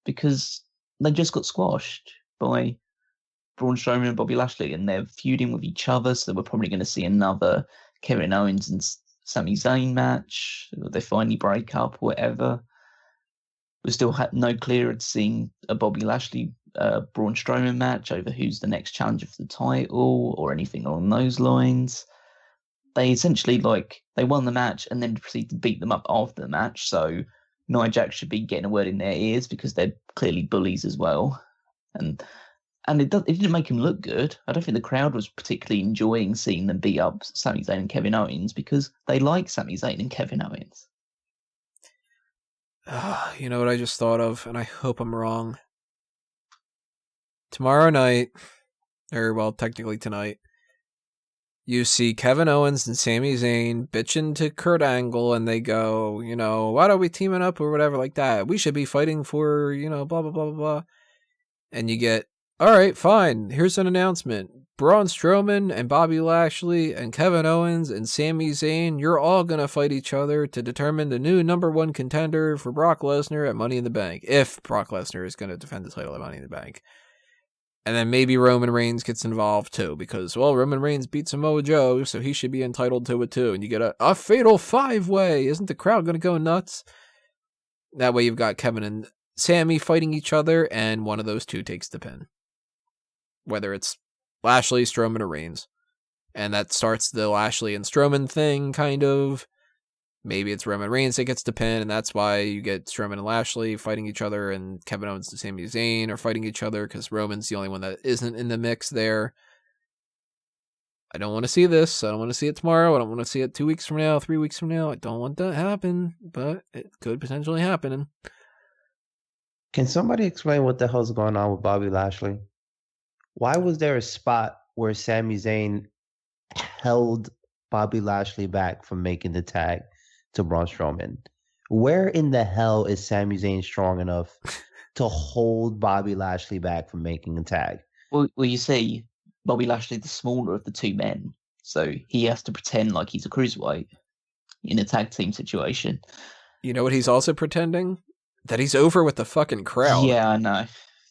Because they just got squashed by Braun Strowman and Bobby Lashley, and they're feuding with each other, so we're probably going to see another Kevin Owens and Sami Zayn match. They finally break up or whatever. We still had no clearer to seeing a Bobby Lashley Braun Strowman match over who's the next challenger for the title or anything along those lines. They essentially they won the match and then proceed to beat them up after the match. So Nia Jax should be getting a word in their ears because they're clearly bullies as well. And it didn't make him look good. I don't think the crowd was particularly enjoying seeing them beat up Sami Zayn and Kevin Owens because they like Sami Zayn and Kevin Owens. You know what I just thought of, and I hope I'm wrong. Tomorrow night, technically tonight, you see Kevin Owens and Sami Zayn bitching to Kurt Angle, and they go, why don't we teaming up or whatever like that? We should be fighting for, blah, blah, blah, blah, blah. And you get, all right, fine, here's an announcement. Braun Strowman and Bobby Lashley and Kevin Owens and Sami Zayn, you're all going to fight each other to determine the new #1 contender for Brock Lesnar at Money in the Bank, if Brock Lesnar is going to defend the title at Money in the Bank. And then maybe Roman Reigns gets involved too, because, Roman Reigns beat Samoa Joe, so he should be entitled to it too. And you get a fatal 5-way. Isn't the crowd going to go nuts? That way you've got Kevin and Sami fighting each other, and one of those two takes the pin. Whether it's Lashley, Strowman, or Reigns. And that starts the Lashley and Strowman thing, kind of. Maybe it's Roman Reigns that gets the pin, and that's why you get Strowman and Lashley fighting each other, and Kevin Owens and Sami Zayn are fighting each other, because Roman's the only one that isn't in the mix there. I don't want to see this. I don't want to see it tomorrow. I don't want to see it 2 weeks from now, 3 weeks from now. I don't want that to happen, but it could potentially happen. Can somebody explain what the hell's going on with Bobby Lashley? Why was there a spot where Sami Zayn held Bobby Lashley back from making the tag to Braun Strowman? Where in the hell is Sami Zayn strong enough to hold Bobby Lashley back from making a tag? Well, you see, Bobby Lashley, the smaller of the two men, so he has to pretend like he's a cruiserweight in a tag team situation. You know what he's also pretending? That he's over with the fucking crowd. Yeah, I know.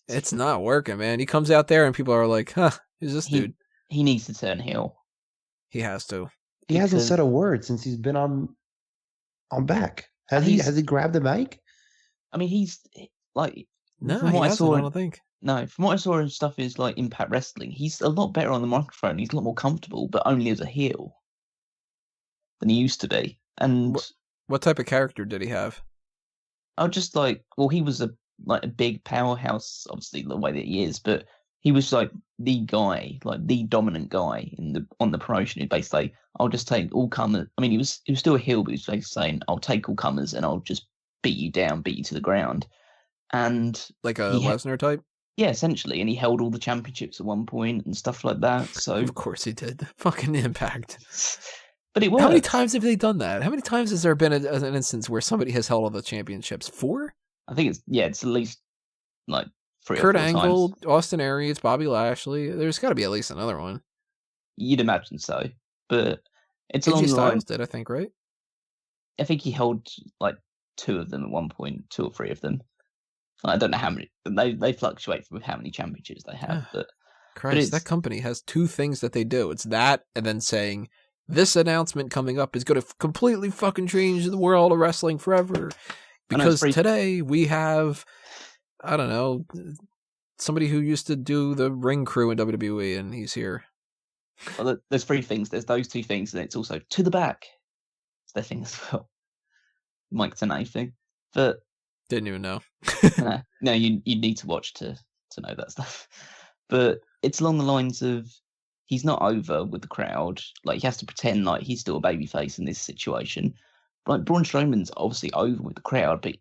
It's not working, man. He comes out there and people are like, who's this dude? He needs to turn heel. He has to. He hasn't said a word since he's been on back. Has he grabbed the mic? I mean, he's like... No, he hasn't, I don't think. No, from what I saw in stuff is like Impact Wrestling, he's a lot better on the microphone. He's a lot more comfortable, but only as a heel than he used to be. And what type of character did he have? He was a big powerhouse, obviously the way that he is, but he was like the guy, like the dominant guy on the promotion who basically, I'll just take all comers. I mean, he was still a heel, but he was basically saying, I'll take all comers and I'll just beat you down, beat you to the ground. And like a Lesnar type? Yeah, essentially. And he held all the championships at one point and stuff like that. So of course he did. Fucking Impact. But it worked. How many times have they done that? How many times has there been an instance where somebody has held all the championships? 4? I think it's at least like 3 Kurt or 4 Angle, times. Austin Aries, Bobby Lashley. There's got to be at least another one. You'd imagine so, but it's AJ along the line. Styles did, I think, right? I think he held like 2 of them at one point, 2 or 3 of them. I don't know how many. They fluctuate with how many championships they have. But Christ, that company has 2 things that they do. It's that, and then saying, this announcement coming up is going to completely fucking change the world of wrestling forever. Because today we have, I don't know, somebody who used to do the ring crew in WWE, and he's here. Well, there's 3 things. There's those 2 things, and it's also to the back. It's their thing as well. Mike Tenay thing. But didn't even know. no, you need to watch to know that stuff. But it's along the lines of he's not over with the crowd. Like, he has to pretend like he's still a babyface in this situation. Like, Braun Strowman's obviously over with the crowd, but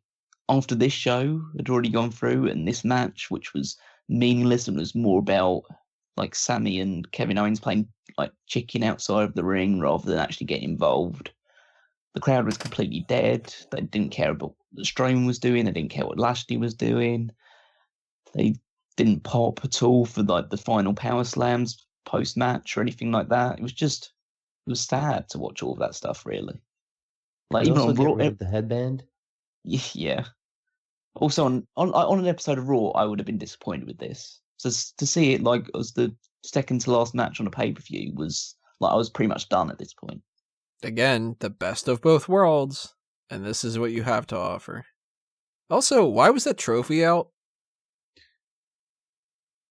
after this show had already gone through, and this match, which was meaningless and was more about like Sami and Kevin Owens playing like chicken outside of the ring rather than actually getting involved. The crowd was completely dead. They didn't care about what Strowman was doing. They didn't care what Lashley was doing. They didn't pop at all for like the final power slams post match or anything like that. It was sad to watch all of that stuff, really. Like They even also on Raw, get rid of the headband. yeah. Also on an episode of Raw, I would have been disappointed with this. So to see it like as the second to last match on a pay-per-view was like I was pretty much done at this point. Again, the best of both worlds, and this is what you have to offer. Also, why was that trophy out?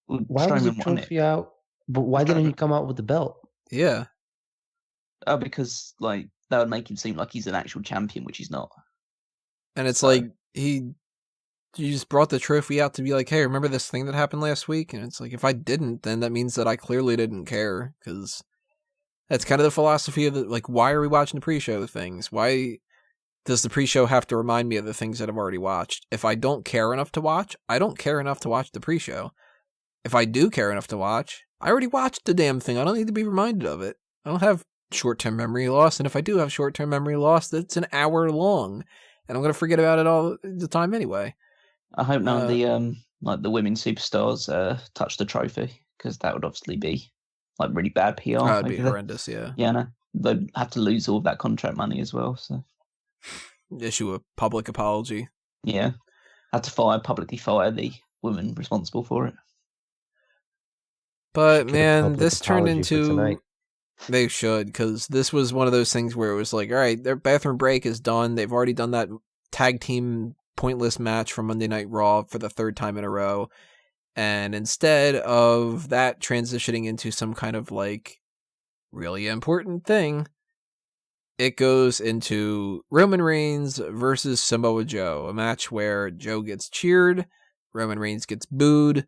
Why was the trophy out? But why didn't he come out with the belt? Yeah. Because like that would make him seem like he's an actual champion, which he's not. And it's like you just brought the trophy out to be like, hey, remember this thing that happened last week? And it's like, if I didn't, then that means that I clearly didn't care, because that's kind of the philosophy of like, why are we watching the pre-show things? Why does the pre-show have to remind me of the things that I've already watched? If I don't care enough to watch, I don't care enough to watch the pre-show. If I do care enough to watch, I already watched the damn thing. I don't need to be reminded of it. I don't have short-term memory loss, and if I do have short-term memory loss, it's an hour long, and I'm going to forget about it all the time anyway. I hope none of the women superstars touch the trophy, because that would obviously be like really bad PR. That would be horrendous, yeah. Yeah, no. They'd have to lose all of that contract money as well. So issue a public apology. Yeah. Had to publicly fire the woman responsible for it. But man, this turned into... They should, because this was one of those things where it was like, all right, their bathroom break is done. They've already done that tag team pointless match from Monday Night Raw for the third time in a row. And instead of that transitioning into some kind of like really important thing, it goes into Roman Reigns versus Samoa Joe, a match where Joe gets cheered, Roman Reigns gets booed,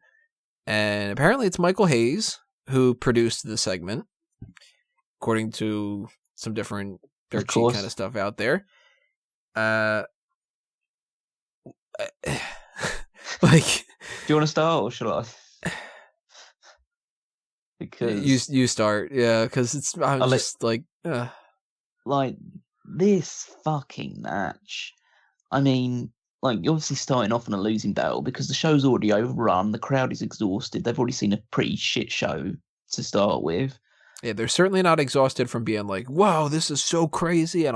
and apparently it's Michael Hayes who produced the segment, according to some different dirt sheet kind of stuff out there. Like, do you want to start or shall I? Because you start, yeah. Because it's like this fucking match. I mean, like you're obviously starting off on a losing battle because the show's already overrun. The crowd is exhausted. They've already seen a pretty shit show to start with. Yeah, they're certainly not exhausted from being like, wow, this is so crazy, and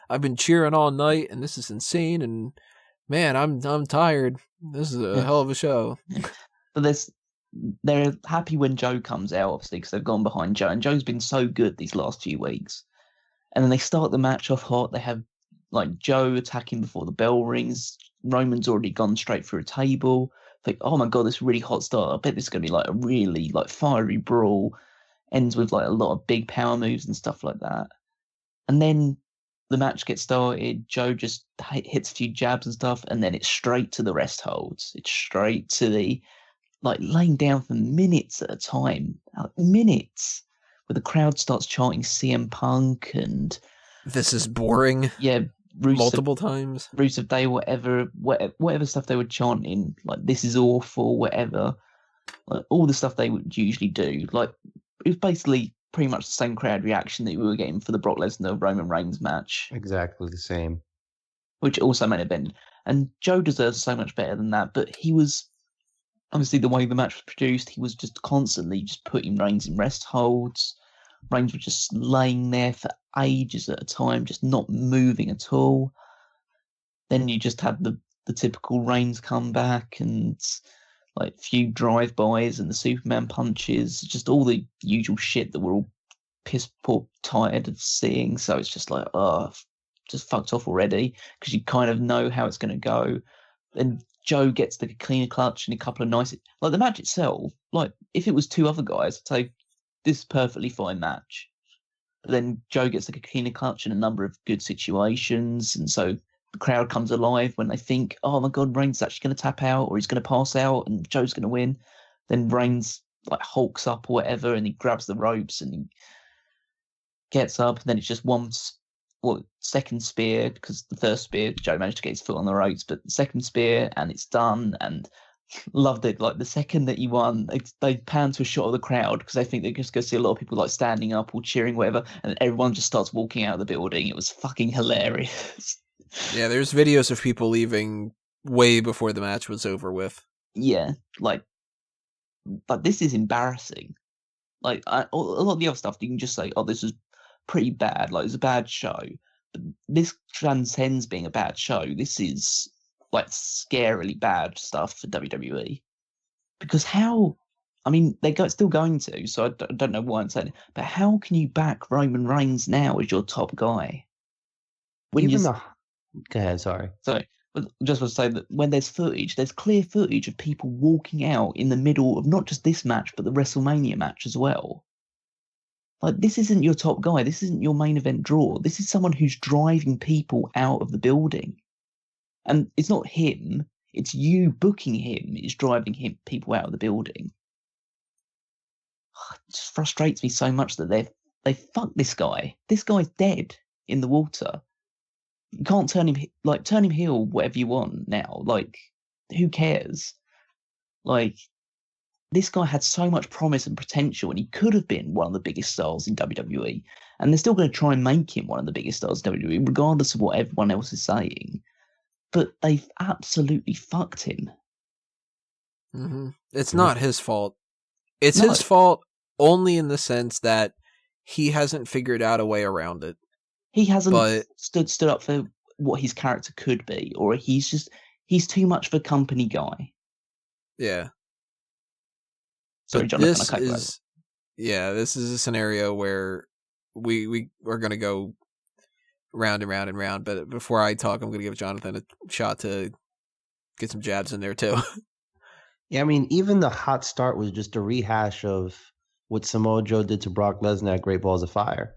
I've been cheering all night, and this is insane, and man, I'm tired. This is a hell of a show. But they're happy when Joe comes out, obviously, because they've gone behind Joe, and Joe's been so good these last few weeks. And then they start the match off hot. They have like Joe attacking before the bell rings. Roman's already gone straight through a table. Like, oh my god, this really hot start. I bet this is gonna be like a really like fiery brawl. Ends with like a lot of big power moves and stuff like that. And then the match gets started. Joe just hits a few jabs and stuff, and then it's straight to the rest holds. It's straight to the like laying down for minutes at a time, minutes, where the crowd starts chanting CM Punk and this is boring. Yeah, multiple times. Rusev Day, whatever stuff they were chanting, like this is awful, whatever. Like, all the stuff they would usually do, like. It was basically pretty much the same crowd reaction that we were getting for the Brock Lesnar Roman Reigns match. Exactly the same. Which also main evented. And Joe deserves so much better than that, but he was, obviously the way the match was produced, he was just constantly just putting Reigns in rest holds. Reigns was just laying there for ages at a time, just not moving at all. Then you just had the typical Reigns comeback and like few drive-bys and the Superman punches, just all the usual shit that we're all piss poor tired of seeing. So it's just like, just fucked off already, because you kind of know how it's going to go. And Joe gets the cleaner clutch and a couple of nice, like the match itself, like if it was two other guys, I'd say this is perfectly fine match. But then Joe gets like a cleaner clutch in a number of good situations, and so the crowd comes alive when they think, oh my god, Reigns is actually going to tap out or he's going to pass out and Joe's going to win. Then Reigns like hulks up or whatever and he grabs the ropes and he gets up, and then it's just one second spear, because the first spear, Joe managed to get his foot on the ropes, but the second spear, and it's done, and loved it. Like, the second that you won, they pan to a shot of the crowd, because they think they're just going to see a lot of people, like, standing up or cheering, whatever, and everyone just starts walking out of the building. It was fucking hilarious. Yeah, there's videos of people leaving way before the match was over with. Yeah, like this is embarrassing. Like, a lot of the other stuff, you can just say, oh, this is pretty bad. Like, it's a bad show. But this transcends being a bad show. This is, like, scarily bad stuff for WWE. Because how... I mean, they're still going to, so I don't know why I'm saying it. But how can you back Roman Reigns now as your top guy? Go ahead, sorry. Sorry. But just want to say that when there's clear footage of people walking out in the middle of not just this match, but the WrestleMania match as well. Like, this isn't your top guy. This isn't your main event draw. This is someone who's driving people out of the building. And it's not him. It's you booking him is driving people out of the building. It just frustrates me so much that they fucked this guy. This guy's dead in the water. You can't turn him heel whatever you want now. Like, who cares? Like, this guy had so much promise and potential, and he could have been one of the biggest stars in WWE. And they're still going to try and make him one of the biggest stars in WWE, regardless of what everyone else is saying. But they've absolutely fucked him. Mm-hmm. It's not his fault. It's his fault only in the sense that he hasn't figured out a way around it. He hasn't stood up for what his character could be, or he's too much of a company guy. Yeah. Sorry, John, this is a scenario where we are going to go round and round and round. But before I talk, I'm going to give Jonathan a shot to get some jabs in there too. Yeah, I mean, even the hot start was just a rehash of what Samoa Joe did to Brock Lesnar at Great Balls of Fire.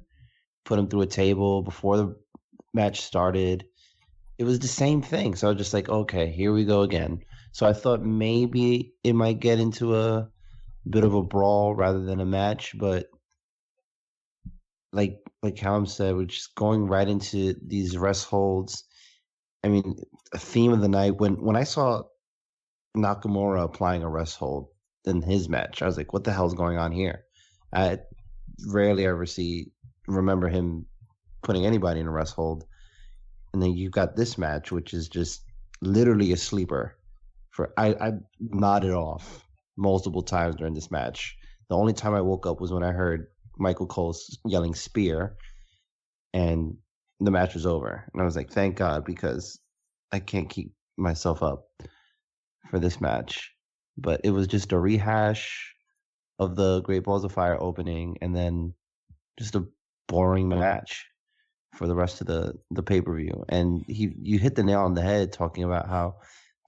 Put him through a table before the match started. It was the same thing. So I was just like, okay, here we go again. So I thought maybe it might get into a bit of a brawl rather than a match, but like Callum said, we're just going right into these rest holds. I mean, a theme of the night, when I saw Nakamura applying a rest hold in his match, I was like, what the hell's going on here? I rarely ever remember him putting anybody in a rest hold. And then you've got this match, which is just literally a sleeper. I nodded off multiple times during this match. The only time I woke up was when I heard Michael Cole yelling spear, and the match was over. And I was like, thank God, because I can't keep myself up for this match. But it was just a rehash of the Great Balls of Fire opening, and then just a boring match for the rest of the pay-per-view. And you hit the nail on the head talking about how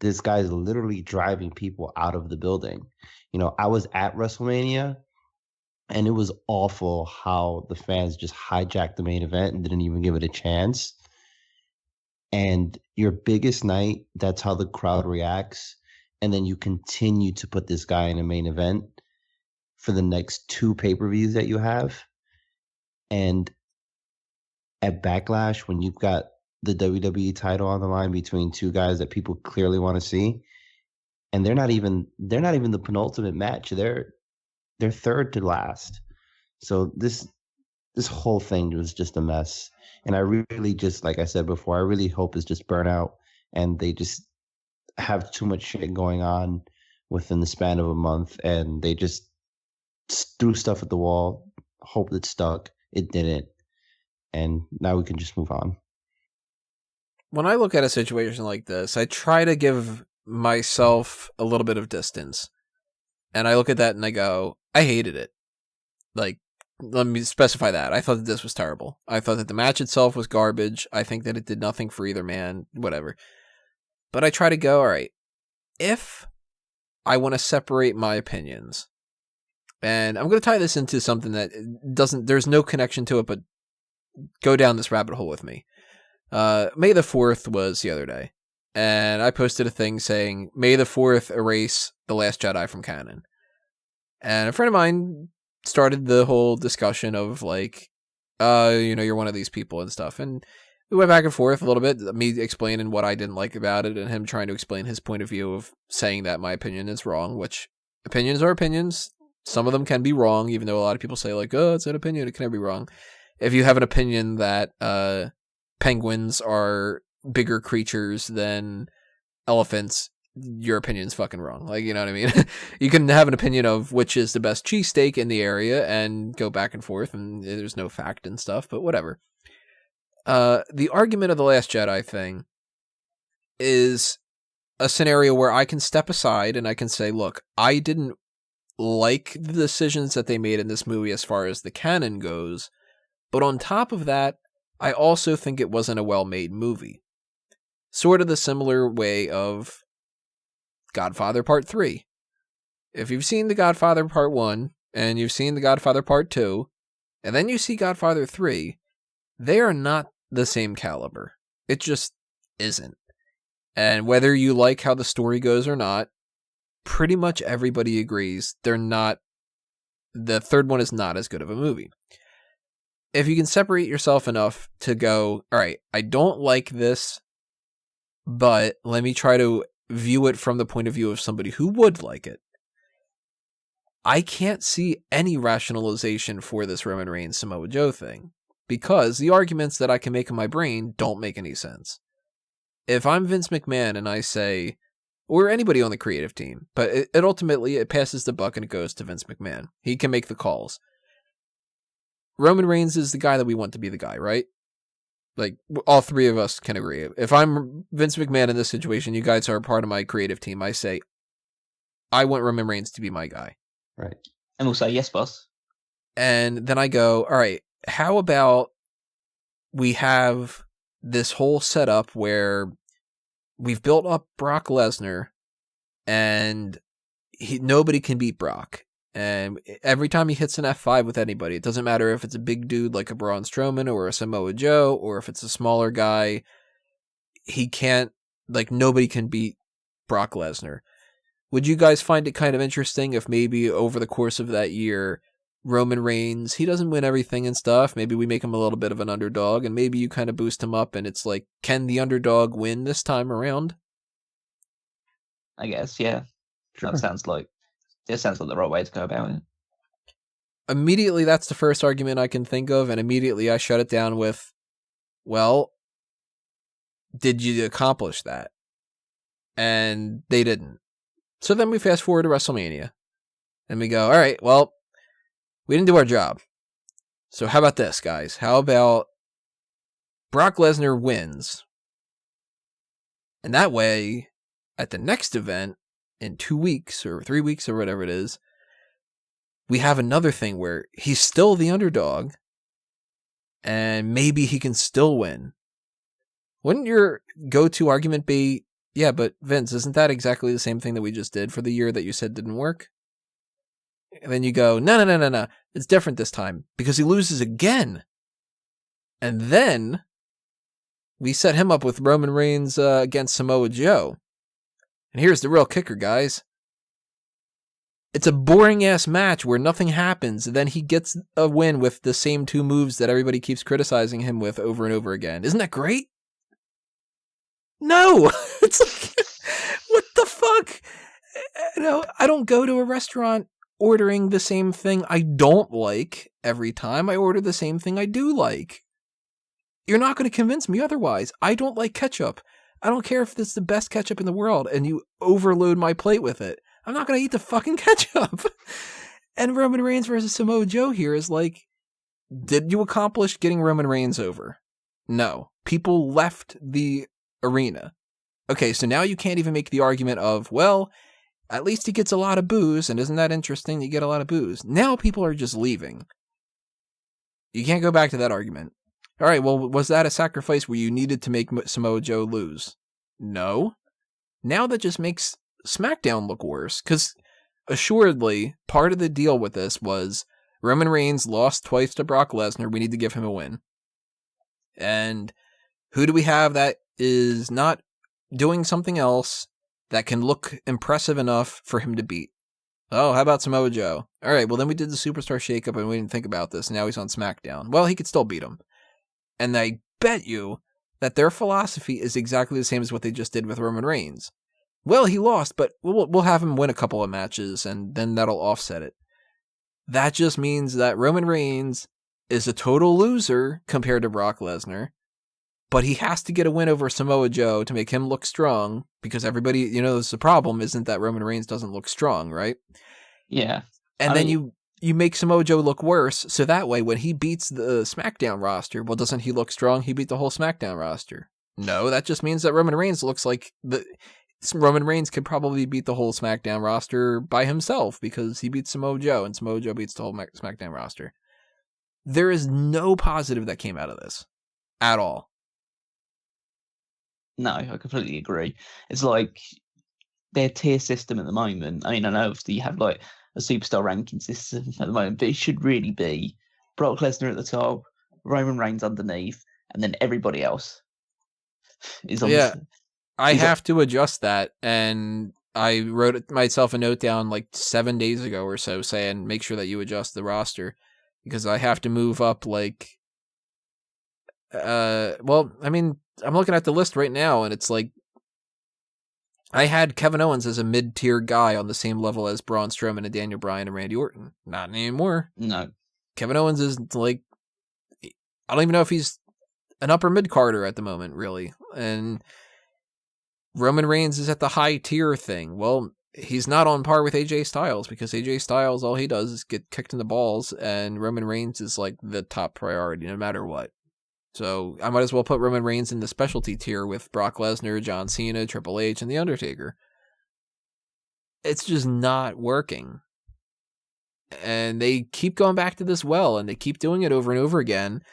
this guy is literally driving people out of the building. You know, I was at WrestleMania, and it was awful how the fans just hijacked the main event and didn't even give it a chance. And your biggest night, that's how the crowd reacts. And then you continue to put this guy in a main event for the next 2 pay-per-views that you have. And at Backlash, when you've got the WWE title on the line between 2 guys that people clearly want to see, and they're not even the penultimate match. They're third to last. So this whole thing was just a mess. And I really just, like I said before, I really hope it's just burnout, and they just have too much shit going on within the span of a month, and they just threw stuff at the wall, hoped it stuck. It didn't. And now we can just move on. When I look at a situation like this, I try to give myself a little bit of distance. And I look at that and I go, I hated it. Like, let me specify that. I thought that this was terrible. I thought that the match itself was garbage. I think that it did nothing for either man, whatever. But I try to go, all right, if I want to separate my opinions, and I'm going to tie this into something that there's no connection to it, but go down this rabbit hole with me. May the 4th was the other day, and I posted a thing saying, May the 4th erase The Last Jedi from canon. And a friend of mine started the whole discussion of, like, you're one of these people and stuff. And we went back and forth a little bit, me explaining what I didn't like about it and him trying to explain his point of view of saying that my opinion is wrong, which opinions are opinions. Some of them can be wrong, even though a lot of people say, like, oh, it's an opinion, it can never be wrong. If you have an opinion that penguins are bigger creatures than elephants, your opinion's fucking wrong. Like, you know what I mean? You can have an opinion of which is the best cheesesteak in the area and go back and forth, and there's no fact and stuff, but whatever. The argument of the Last Jedi thing is a scenario where I can step aside and I can say, look, I didn't like the decisions that they made in this movie as far as the canon goes, but on top of that, I also think it wasn't a well-made movie. Sort of the similar way of Godfather Part 3. If you've seen The Godfather Part 1, and you've seen The Godfather Part 2, and then you see Godfather 3, they are not the same caliber. It just isn't. And whether you like how the story goes or not, pretty much everybody agrees they're not. The third one is not as good of a movie. If you can separate yourself enough to go, all right, I don't like this, but let me try to view it from the point of view of somebody who would like it. I can't see any rationalization for this Roman Reigns Samoa Joe thing, because the arguments that I can make in my brain don't make any sense. If I'm Vince McMahon and I say, or anybody on the creative team, but it ultimately passes the buck and it goes to Vince McMahon. He can make the calls. Roman Reigns is the guy that we want to be the guy, right? Like, all three of us can agree. If I'm Vince McMahon in this situation, you guys are part of my creative team, I say, I want Roman Reigns to be my guy. Right. And we'll say, yes, boss. And then I go, all right, how about we have this whole setup where we've built up Brock Lesnar and nobody can beat Brock. And every time he hits an F5 with anybody, it doesn't matter if it's a big dude like a Braun Strowman or a Samoa Joe, or if it's a smaller guy, he can't, like, nobody can beat Brock Lesnar. Would you guys find it kind of interesting if maybe over the course of that year, Roman Reigns, he doesn't win everything and stuff, maybe we make him a little bit of an underdog, and maybe you kind of boost him up, and it's like, can the underdog win this time around? I guess, yeah. Sure. That sounds like the right way to go about it. Immediately, that's the first argument I can think of, and immediately I shut it down with, well, did you accomplish that? And they didn't. So then we fast forward to WrestleMania, and we go, all right, well, we didn't do our job. So how about this, guys? How about Brock Lesnar wins? And that way, at the next event, in 2 weeks or 3 weeks or whatever it is, we have another thing where he's still the underdog and maybe he can still win. Wouldn't your go-to argument be, yeah, but Vince, isn't that exactly the same thing that we just did for the year that you said didn't work? And then you go, no, it's different this time because he loses again. And then we set him up with Roman Reigns against Samoa Joe. And here's the real kicker, guys. It's a boring-ass match where nothing happens, and then he gets a win with the same two moves that everybody keeps criticizing him with over and over again. Isn't that great? No! It's like, what the fuck? I don't go to a restaurant ordering the same thing I don't like every time. I order the same thing I do like. You're not going to convince me otherwise. I don't like ketchup. I don't care if it's the best ketchup in the world and you overload my plate with it. I'm not going to eat the fucking ketchup. And Roman Reigns versus Samoa Joe here is like, did you accomplish getting Roman Reigns over? No. People left the arena. Okay, so now you can't even make the argument of, well, at least he gets a lot of booze, and isn't that interesting? You get a lot of booze. Now people are just leaving. You can't go back to that argument. All right, well, was that a sacrifice where you needed to make Samoa Joe lose? No. Now that just makes SmackDown look worse, because assuredly, part of the deal with this was Roman Reigns lost twice to Brock Lesnar. We need to give him a win. And who do we have that is not doing something else that can look impressive enough for him to beat? Oh, how about Samoa Joe? All right, well, then we did the Superstar shakeup and we didn't think about this. Now he's on SmackDown. Well, he could still beat him. And I bet you that their philosophy is exactly the same as what they just did with Roman Reigns. Well, he lost, but we'll have him win a couple of matches, and then that'll offset it. That just means that Roman Reigns is a total loser compared to Brock Lesnar, but he has to get a win over Samoa Joe to make him look strong, because everybody, the problem isn't that Roman Reigns doesn't look strong, right? Yeah. And then you make Samoa Joe look worse, so that way when he beats the SmackDown roster, well, doesn't he look strong? He beat the whole SmackDown roster. No, that just means that Roman Reigns looks like Roman Reigns could probably beat the whole SmackDown roster by himself because he beats Samoa Joe, and Samoa Joe beats the whole SmackDown roster. There is no positive that came out of this at all. No, I completely agree. It's like their tier system at the moment. I mean, I know obviously you have like a superstar ranking system at the moment, but it should really be Brock Lesnar at the top, Roman Reigns underneath, and then everybody else is on. Yeah, I have to adjust that, and I wrote myself a note down like 7 days ago or so saying make sure that you adjust the roster because I have to move up like. Well, I mean, I'm looking at the list right now, and it's like I had Kevin Owens as a mid-tier guy on the same level as Braun Strowman and Daniel Bryan and Randy Orton. Not anymore. No. Kevin Owens is like, I don't even know if he's an upper mid-carder at the moment, really. And Roman Reigns is at the high-tier thing. Well, he's not on par with AJ Styles because AJ Styles, all he does is get kicked in the balls, and Roman Reigns is like the top priority no matter what. So I might as well put Roman Reigns in the specialty tier with Brock Lesnar, John Cena, Triple H, and The Undertaker. It's just not working. And they keep going back to this well, and they keep doing it over and over again,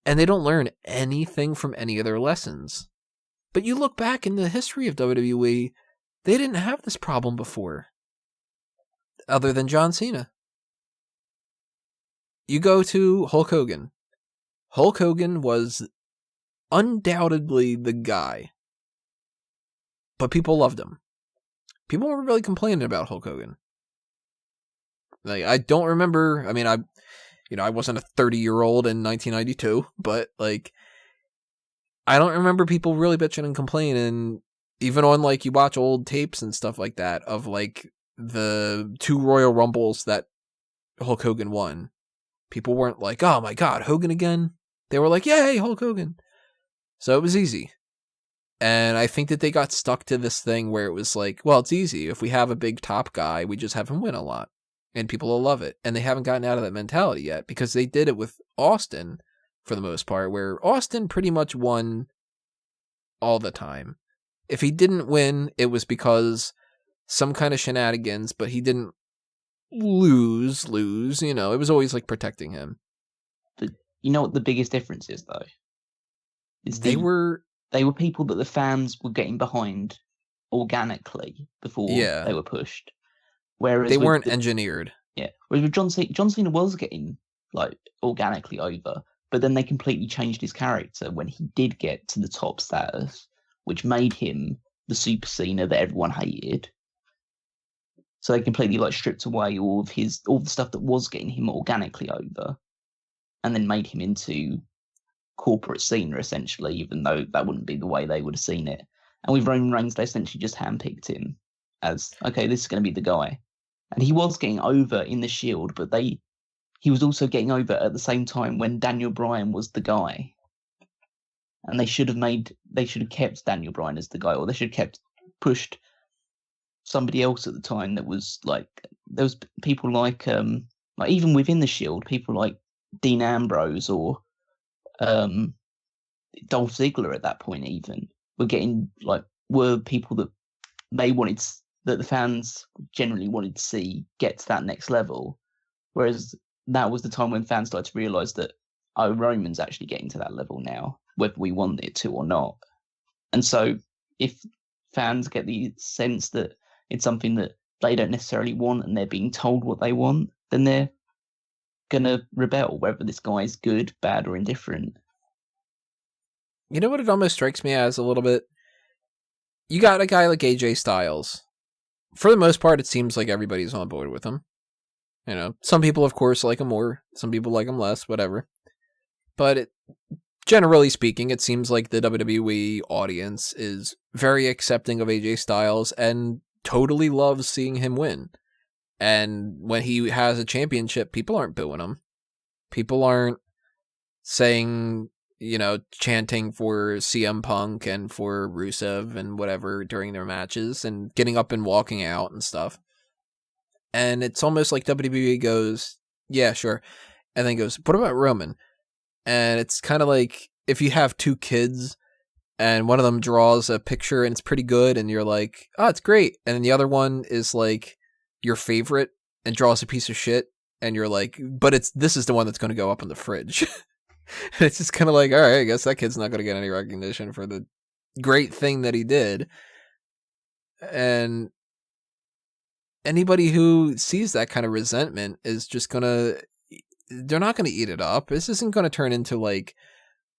and they don't learn anything from any of their lessons. But you look back in the history of WWE, they didn't have this problem before, other than John Cena. You go to Hulk Hogan. Hulk Hogan was undoubtedly the guy, but people loved him. People weren't really complaining about Hulk Hogan. Like, I don't remember. I mean, I wasn't a 30-year-old in 1992, but like, I don't remember people really bitching and complaining. Even on like you watch old tapes and stuff like that of like the 2 Royal Rumbles that Hulk Hogan won. People weren't like, "Oh my God, Hogan again." They were like, "Yay, Hulk Hogan." So it was easy. And I think that they got stuck to this thing where it was like, well, it's easy. If we have a big top guy, we just have him win a lot. And people will love it. And they haven't gotten out of that mentality yet because they did it with Austin for the most part, where Austin pretty much won all the time. If he didn't win, it was because some kind of shenanigans, but he didn't lose. It was always like protecting him. You know what the biggest difference is, though? They were people that the fans were getting behind organically before they were pushed. Whereas they weren't engineered. Yeah. Whereas with John Cena was getting like organically over, but then they completely changed his character when he did get to the top status, which made him the Super Cena that everyone hated. So they completely like stripped away all the stuff that was getting him organically over, and then made him into corporate Cena, essentially, even though that wouldn't be the way they would have seen it. And with Roman Reigns, they essentially just handpicked him as, okay, this is going to be the guy. And he was getting over in the Shield, but he was also getting over at the same time when Daniel Bryan was the guy. And they should have kept Daniel Bryan as the guy, or they should have pushed somebody else at the time that was like, there was people like even within the Shield, people like Dean Ambrose or Dolph Ziggler at that point even were people that that the fans generally wanted to see get to that next level, whereas that was the time when fans started to realise that Roman's actually getting to that level now, whether we want it to or not. And so if fans get the sense that it's something that they don't necessarily want and they're being told what they want, then they're going to rebel, whether this guy is good, bad, or indifferent. You know what it almost strikes me as a little bit? You got a guy like AJ Styles, for the most part, it seems like everybody's on board with him. You know, some people, of course, like him more. Some people like him less, whatever. But generally speaking, it seems like the WWE audience is very accepting of AJ Styles and totally loves seeing him win. And when he has a championship, people aren't booing him. People aren't saying, you know, chanting for CM Punk and for Rusev and whatever during their matches and getting up and walking out and stuff. And it's almost like WWE goes, yeah, sure. And then goes, what about Roman? And it's kind of like if you have two kids and one of them draws a picture and it's pretty good and you're like, oh, it's great. And then the other one is like your favorite and draws a piece of shit. And you're like, but this is the one that's going to go up in the fridge. And it's just kind of like, all right, I guess that kid's not going to get any recognition for the great thing that he did. And anybody who sees that kind of resentment is just going to, they're not going to eat it up. This isn't going to turn into like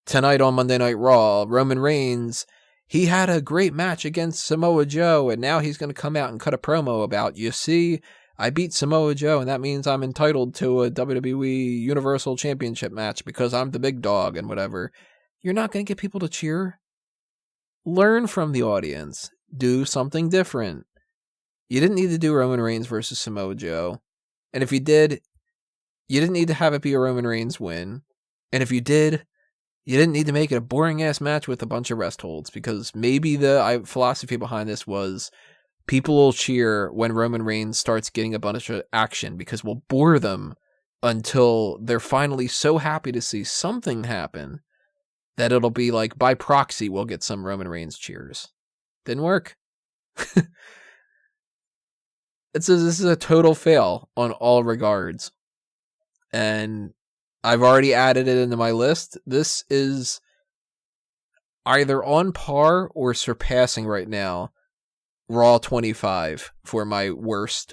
tonight on Monday Night Raw, Roman Reigns, he had a great match against Samoa Joe, and now he's going to come out and cut a promo about, you see, I beat Samoa Joe, and that means I'm entitled to a WWE Universal Championship match because I'm the big dog and whatever. You're not going to get people to cheer. Learn from the audience. Do something different. You didn't need to do Roman Reigns versus Samoa Joe. And if you did, you didn't need to have it be a Roman Reigns win. And if you did, you didn't need to make it a boring-ass match with a bunch of rest holds, because maybe the philosophy behind this was people will cheer when Roman Reigns starts getting a bunch of action because we'll bore them until they're finally so happy to see something happen that it'll be like, by proxy, we'll get some Roman Reigns cheers. Didn't work. This is a total fail on all regards. And I've already added it into my list. This is either on par or surpassing right now Raw 25 for my worst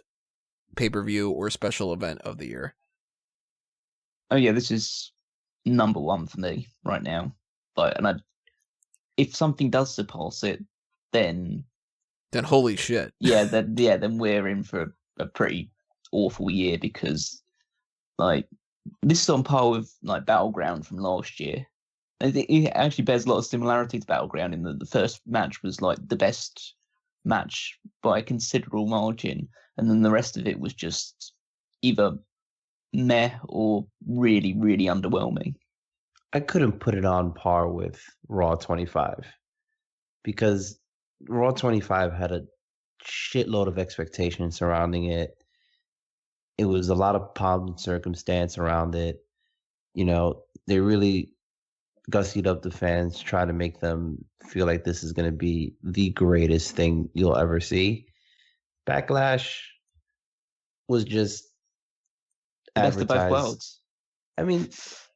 pay-per-view or special event of the year. Oh yeah, this is number one for me right now. If something does surpass it, then holy shit. then we're in for a pretty awful year, because like this is on par with like Battleground from last year. It actually bears a lot of similarity to Battleground in the first match was like the best match by a considerable margin, and then the rest of it was just either meh or really, really underwhelming. I couldn't put it on par with Raw 25 because Raw 25 had a shitload of expectation surrounding it. It was a lot of pomp and circumstance around it. You know, they really gussied up the fans, trying to make them feel like this is going to be the greatest thing you'll ever see. Backlash was just best of both worlds. I mean,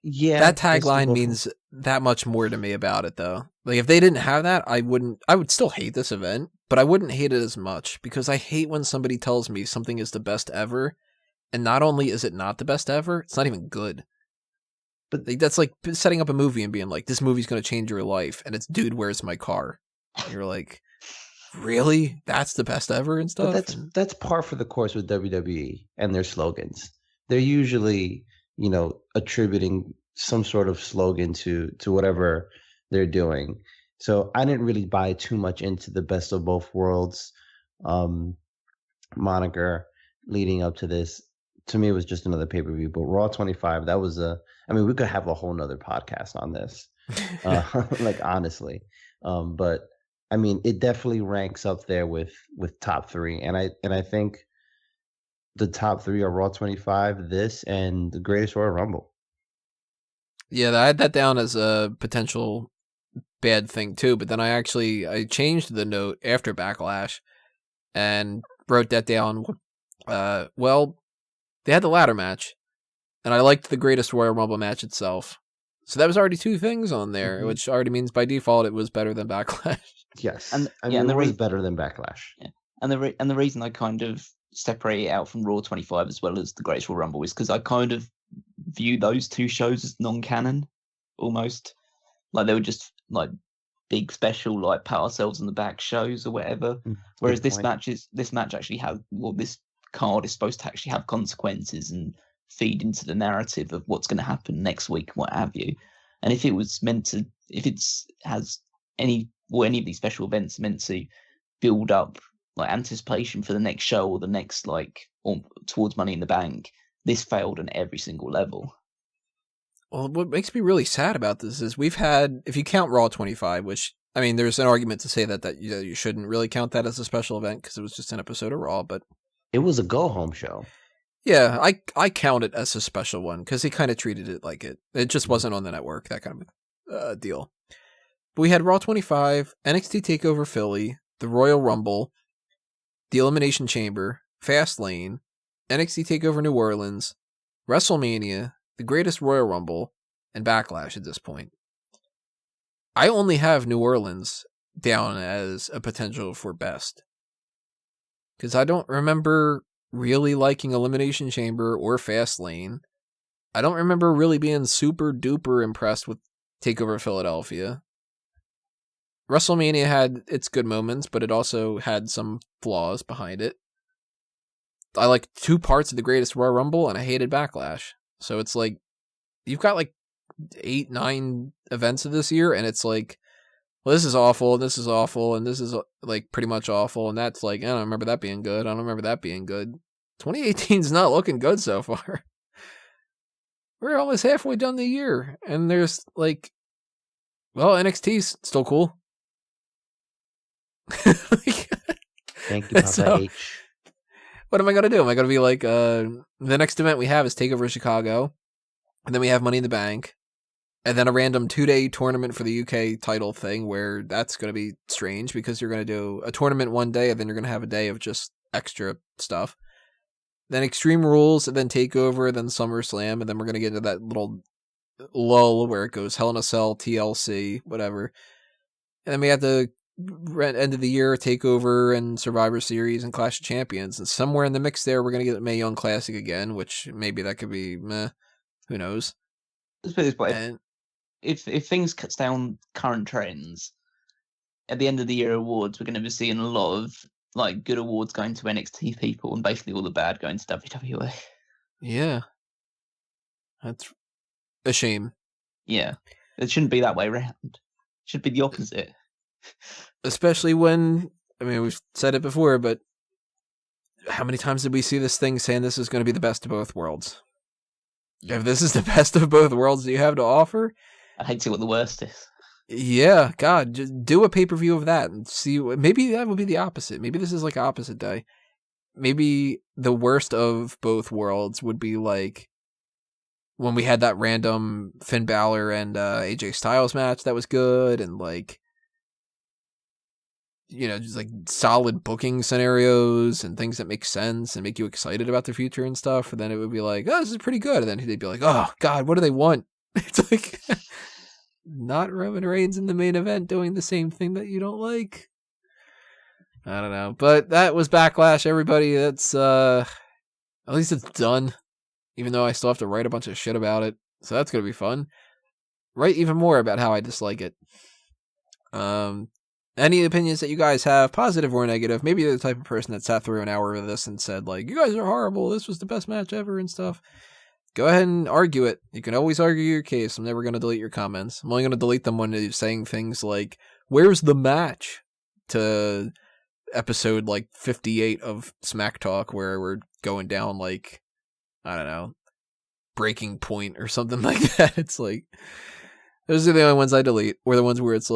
yeah. That tagline means that much more to me about it, though. Like, if they didn't have that, I would still hate this event, but I wouldn't hate it as much, because I hate when somebody tells me something is the best ever, and not only is it not the best ever, it's not even good. But that's like setting up a movie and being like, this movie's going to change your life, and it's Dude, Where's My Car? And you're like, really? That's the best ever and stuff? But that's par for the course with WWE and their slogans. They're usually, you know, attributing some sort of slogan to whatever they're doing. So I didn't really buy too much into the best of both worlds moniker leading up to this. To me, it was just another pay-per-view. But Raw 25, that was we could have a whole nother podcast on this, like, honestly. But I mean, it definitely ranks up there with top three. And I think the top three are Raw 25, this, and the Greatest Royal Rumble. Yeah, I had that down as a potential bad thing too, but then I changed the note after Backlash and wrote that down. Well, they had the ladder match, and I liked the Greatest Royal Rumble match itself. So that was already two things on there, which already means by default it was better than Backlash. Yes, and it was better than Backlash. Yeah, and the reason I kind of separate it out from Raw 25 as well as the Greatest Royal Rumble is because I kind of view those two shows as non-canon, almost. Like they were just like big special like pat ourselves on the back shows or whatever. Whereas this match actually this card is supposed to actually have consequences and feed into the narrative of what's going to happen next week, what have you. And if any of these special events meant to build up like anticipation for the next show or the next or towards Money in the Bank, this failed on every single level. Well, what makes me really sad about this is we've had, if you count Raw 25, which, I mean, there's an argument to say that you shouldn't really count that as a special event because it was just an episode of Raw, but it was a go-home show. Yeah, I count it as a special one because he kind of treated it like it. It just wasn't on the network, that kind of deal. But we had Raw 25, NXT TakeOver Philly, the Royal Rumble, the Elimination Chamber, Fastlane, NXT TakeOver New Orleans, WrestleMania, the Greatest Royal Rumble, and Backlash at this point. I only have New Orleans down as a potential for best. Because I don't remember really liking Elimination Chamber or Fastlane. I don't remember really being super duper impressed with TakeOver Philadelphia. WrestleMania had its good moments, but it also had some flaws behind it. I like 2 parts of the Greatest Royal Rumble, and I hated Backlash. So it's like, you've got 8, 9 events of this year, and it's like, well, this is awful, and this is awful, and this is pretty much awful, and that's I don't remember that being good, I don't remember that being good. 2018's not looking good so far. We're almost halfway done the year, and there's NXT's still cool. Thank you, Papa H. What am I going to do? Am I going to be the next event we have is TakeOver Chicago, and then we have Money in the Bank, and then a random 2-day tournament for the UK title thing where that's going to be strange because you're going to do a tournament one day, and then you're going to have a day of just extra stuff. Then Extreme Rules, and then TakeOver, then SummerSlam, and then we're going to get into that little lull where it goes Hell in a Cell, TLC, whatever. And then we have the end of the year TakeOver and Survivor Series and Clash of Champions, and somewhere in the mix there we're going to get Mae Young Classic again, which maybe that could be meh, who knows. Let's put it this way, if things stay on current trends, at the end of the year awards we're going to be seeing a lot of good awards going to NXT people and basically all the bad going to WWE. Yeah, that's a shame. Yeah, it shouldn't be that way around. It should be the opposite. Especially when, I mean, we've said it before, but how many times did we see this thing saying this is going to be the best of both worlds? If this is the best of both worlds that you have to offer, I'd hate to see what the worst is. Yeah, God, just do a pay-per-view of that and see. Maybe that would be the opposite. Maybe this is opposite day. Maybe the worst of both worlds would be when we had that random Finn Balor and AJ Styles match that was good, and just solid booking scenarios and things that make sense and make you excited about the future and stuff. And then it would be oh, this is pretty good. And then they'd be oh God, what do they want? It's not Roman Reigns in the main event doing the same thing that you don't like. I don't know. But that was Backlash, everybody. That's at least it's done. Even though I still have to write a bunch of shit about it. So that's gonna be fun. Write even more about how I dislike it. Any opinions that you guys have, positive or negative, maybe you're the type of person that sat through an hour of this and said, you guys are horrible, this was the best match ever and stuff. Go ahead and argue it. You can always argue your case. I'm never going to delete your comments. I'm only going to delete them when you're saying things like, where's the match? To episode 58 of Smack Talk where we're going down I don't know, Breaking Point or something like that. It's those are the only ones I delete. Or the ones where it's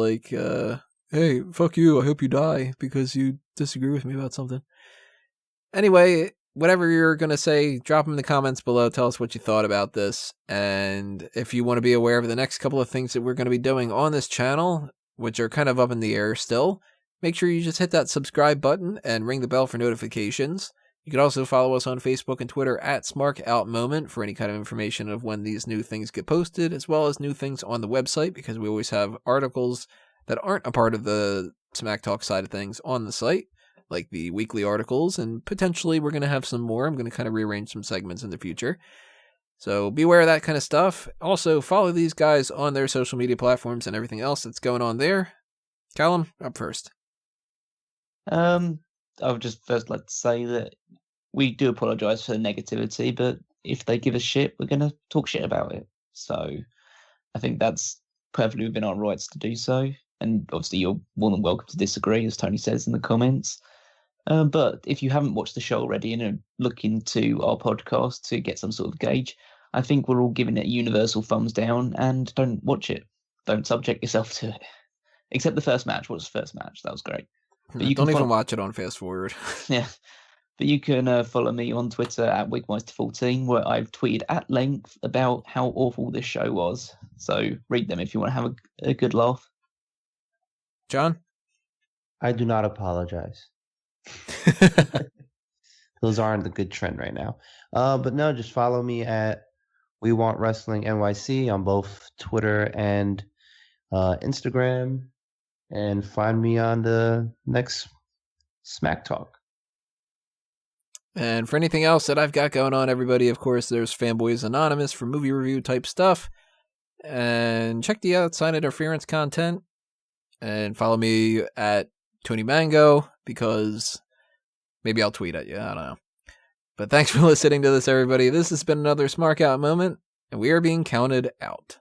hey, fuck you, I hope you die because you disagree with me about something. Anyway, whatever you're going to say, drop them in the comments below. Tell us what you thought about this. And if you want to be aware of the next couple of things that we're going to be doing on this channel, which are kind of up in the air still, make sure you just hit that subscribe button and ring the bell for notifications. You can also follow us on Facebook and Twitter at SmarkOutMoment for any kind of information of when these new things get posted, as well as new things on the website, because we always have articles that aren't a part of the Smack Talk side of things on the site, like the weekly articles, and potentially we're going to have some more. I'm going to kind of rearrange some segments in the future. So be aware of that kind of stuff. Also, follow these guys on their social media platforms and everything else that's going on there. Callum, up first. I would just first like to say that we do apologise for the negativity, but if they give us shit, we're going to talk shit about it. So I think that's perfectly within our rights to do so. And obviously you're more than welcome to disagree, as Tony says in the comments. But if you haven't watched the show already and are looking to our podcast to get some sort of gauge, I think we're all giving it a universal thumbs down, and don't watch it. Don't subject yourself to it. Except the first match. What was the first match? That was great. But you don't even watch it on Fast Forward. Yeah. But you can follow me on Twitter at Wigmeister14, where I've tweeted at length about how awful this show was. So read them if you want to have a good laugh. John? I do not apologize. Those aren't the good trend right now. But no, just follow me at We Want Wrestling NYC on both Twitter and Instagram, and find me on the next Smack Talk. And for anything else that I've got going on, everybody, of course, there's Fanboys Anonymous for movie review type stuff. And check the outside interference content. And follow me at Tony Mango, because maybe I'll tweet at you. I don't know. But thanks for listening to this, everybody. This has been another Smark Out moment, and we are being counted out.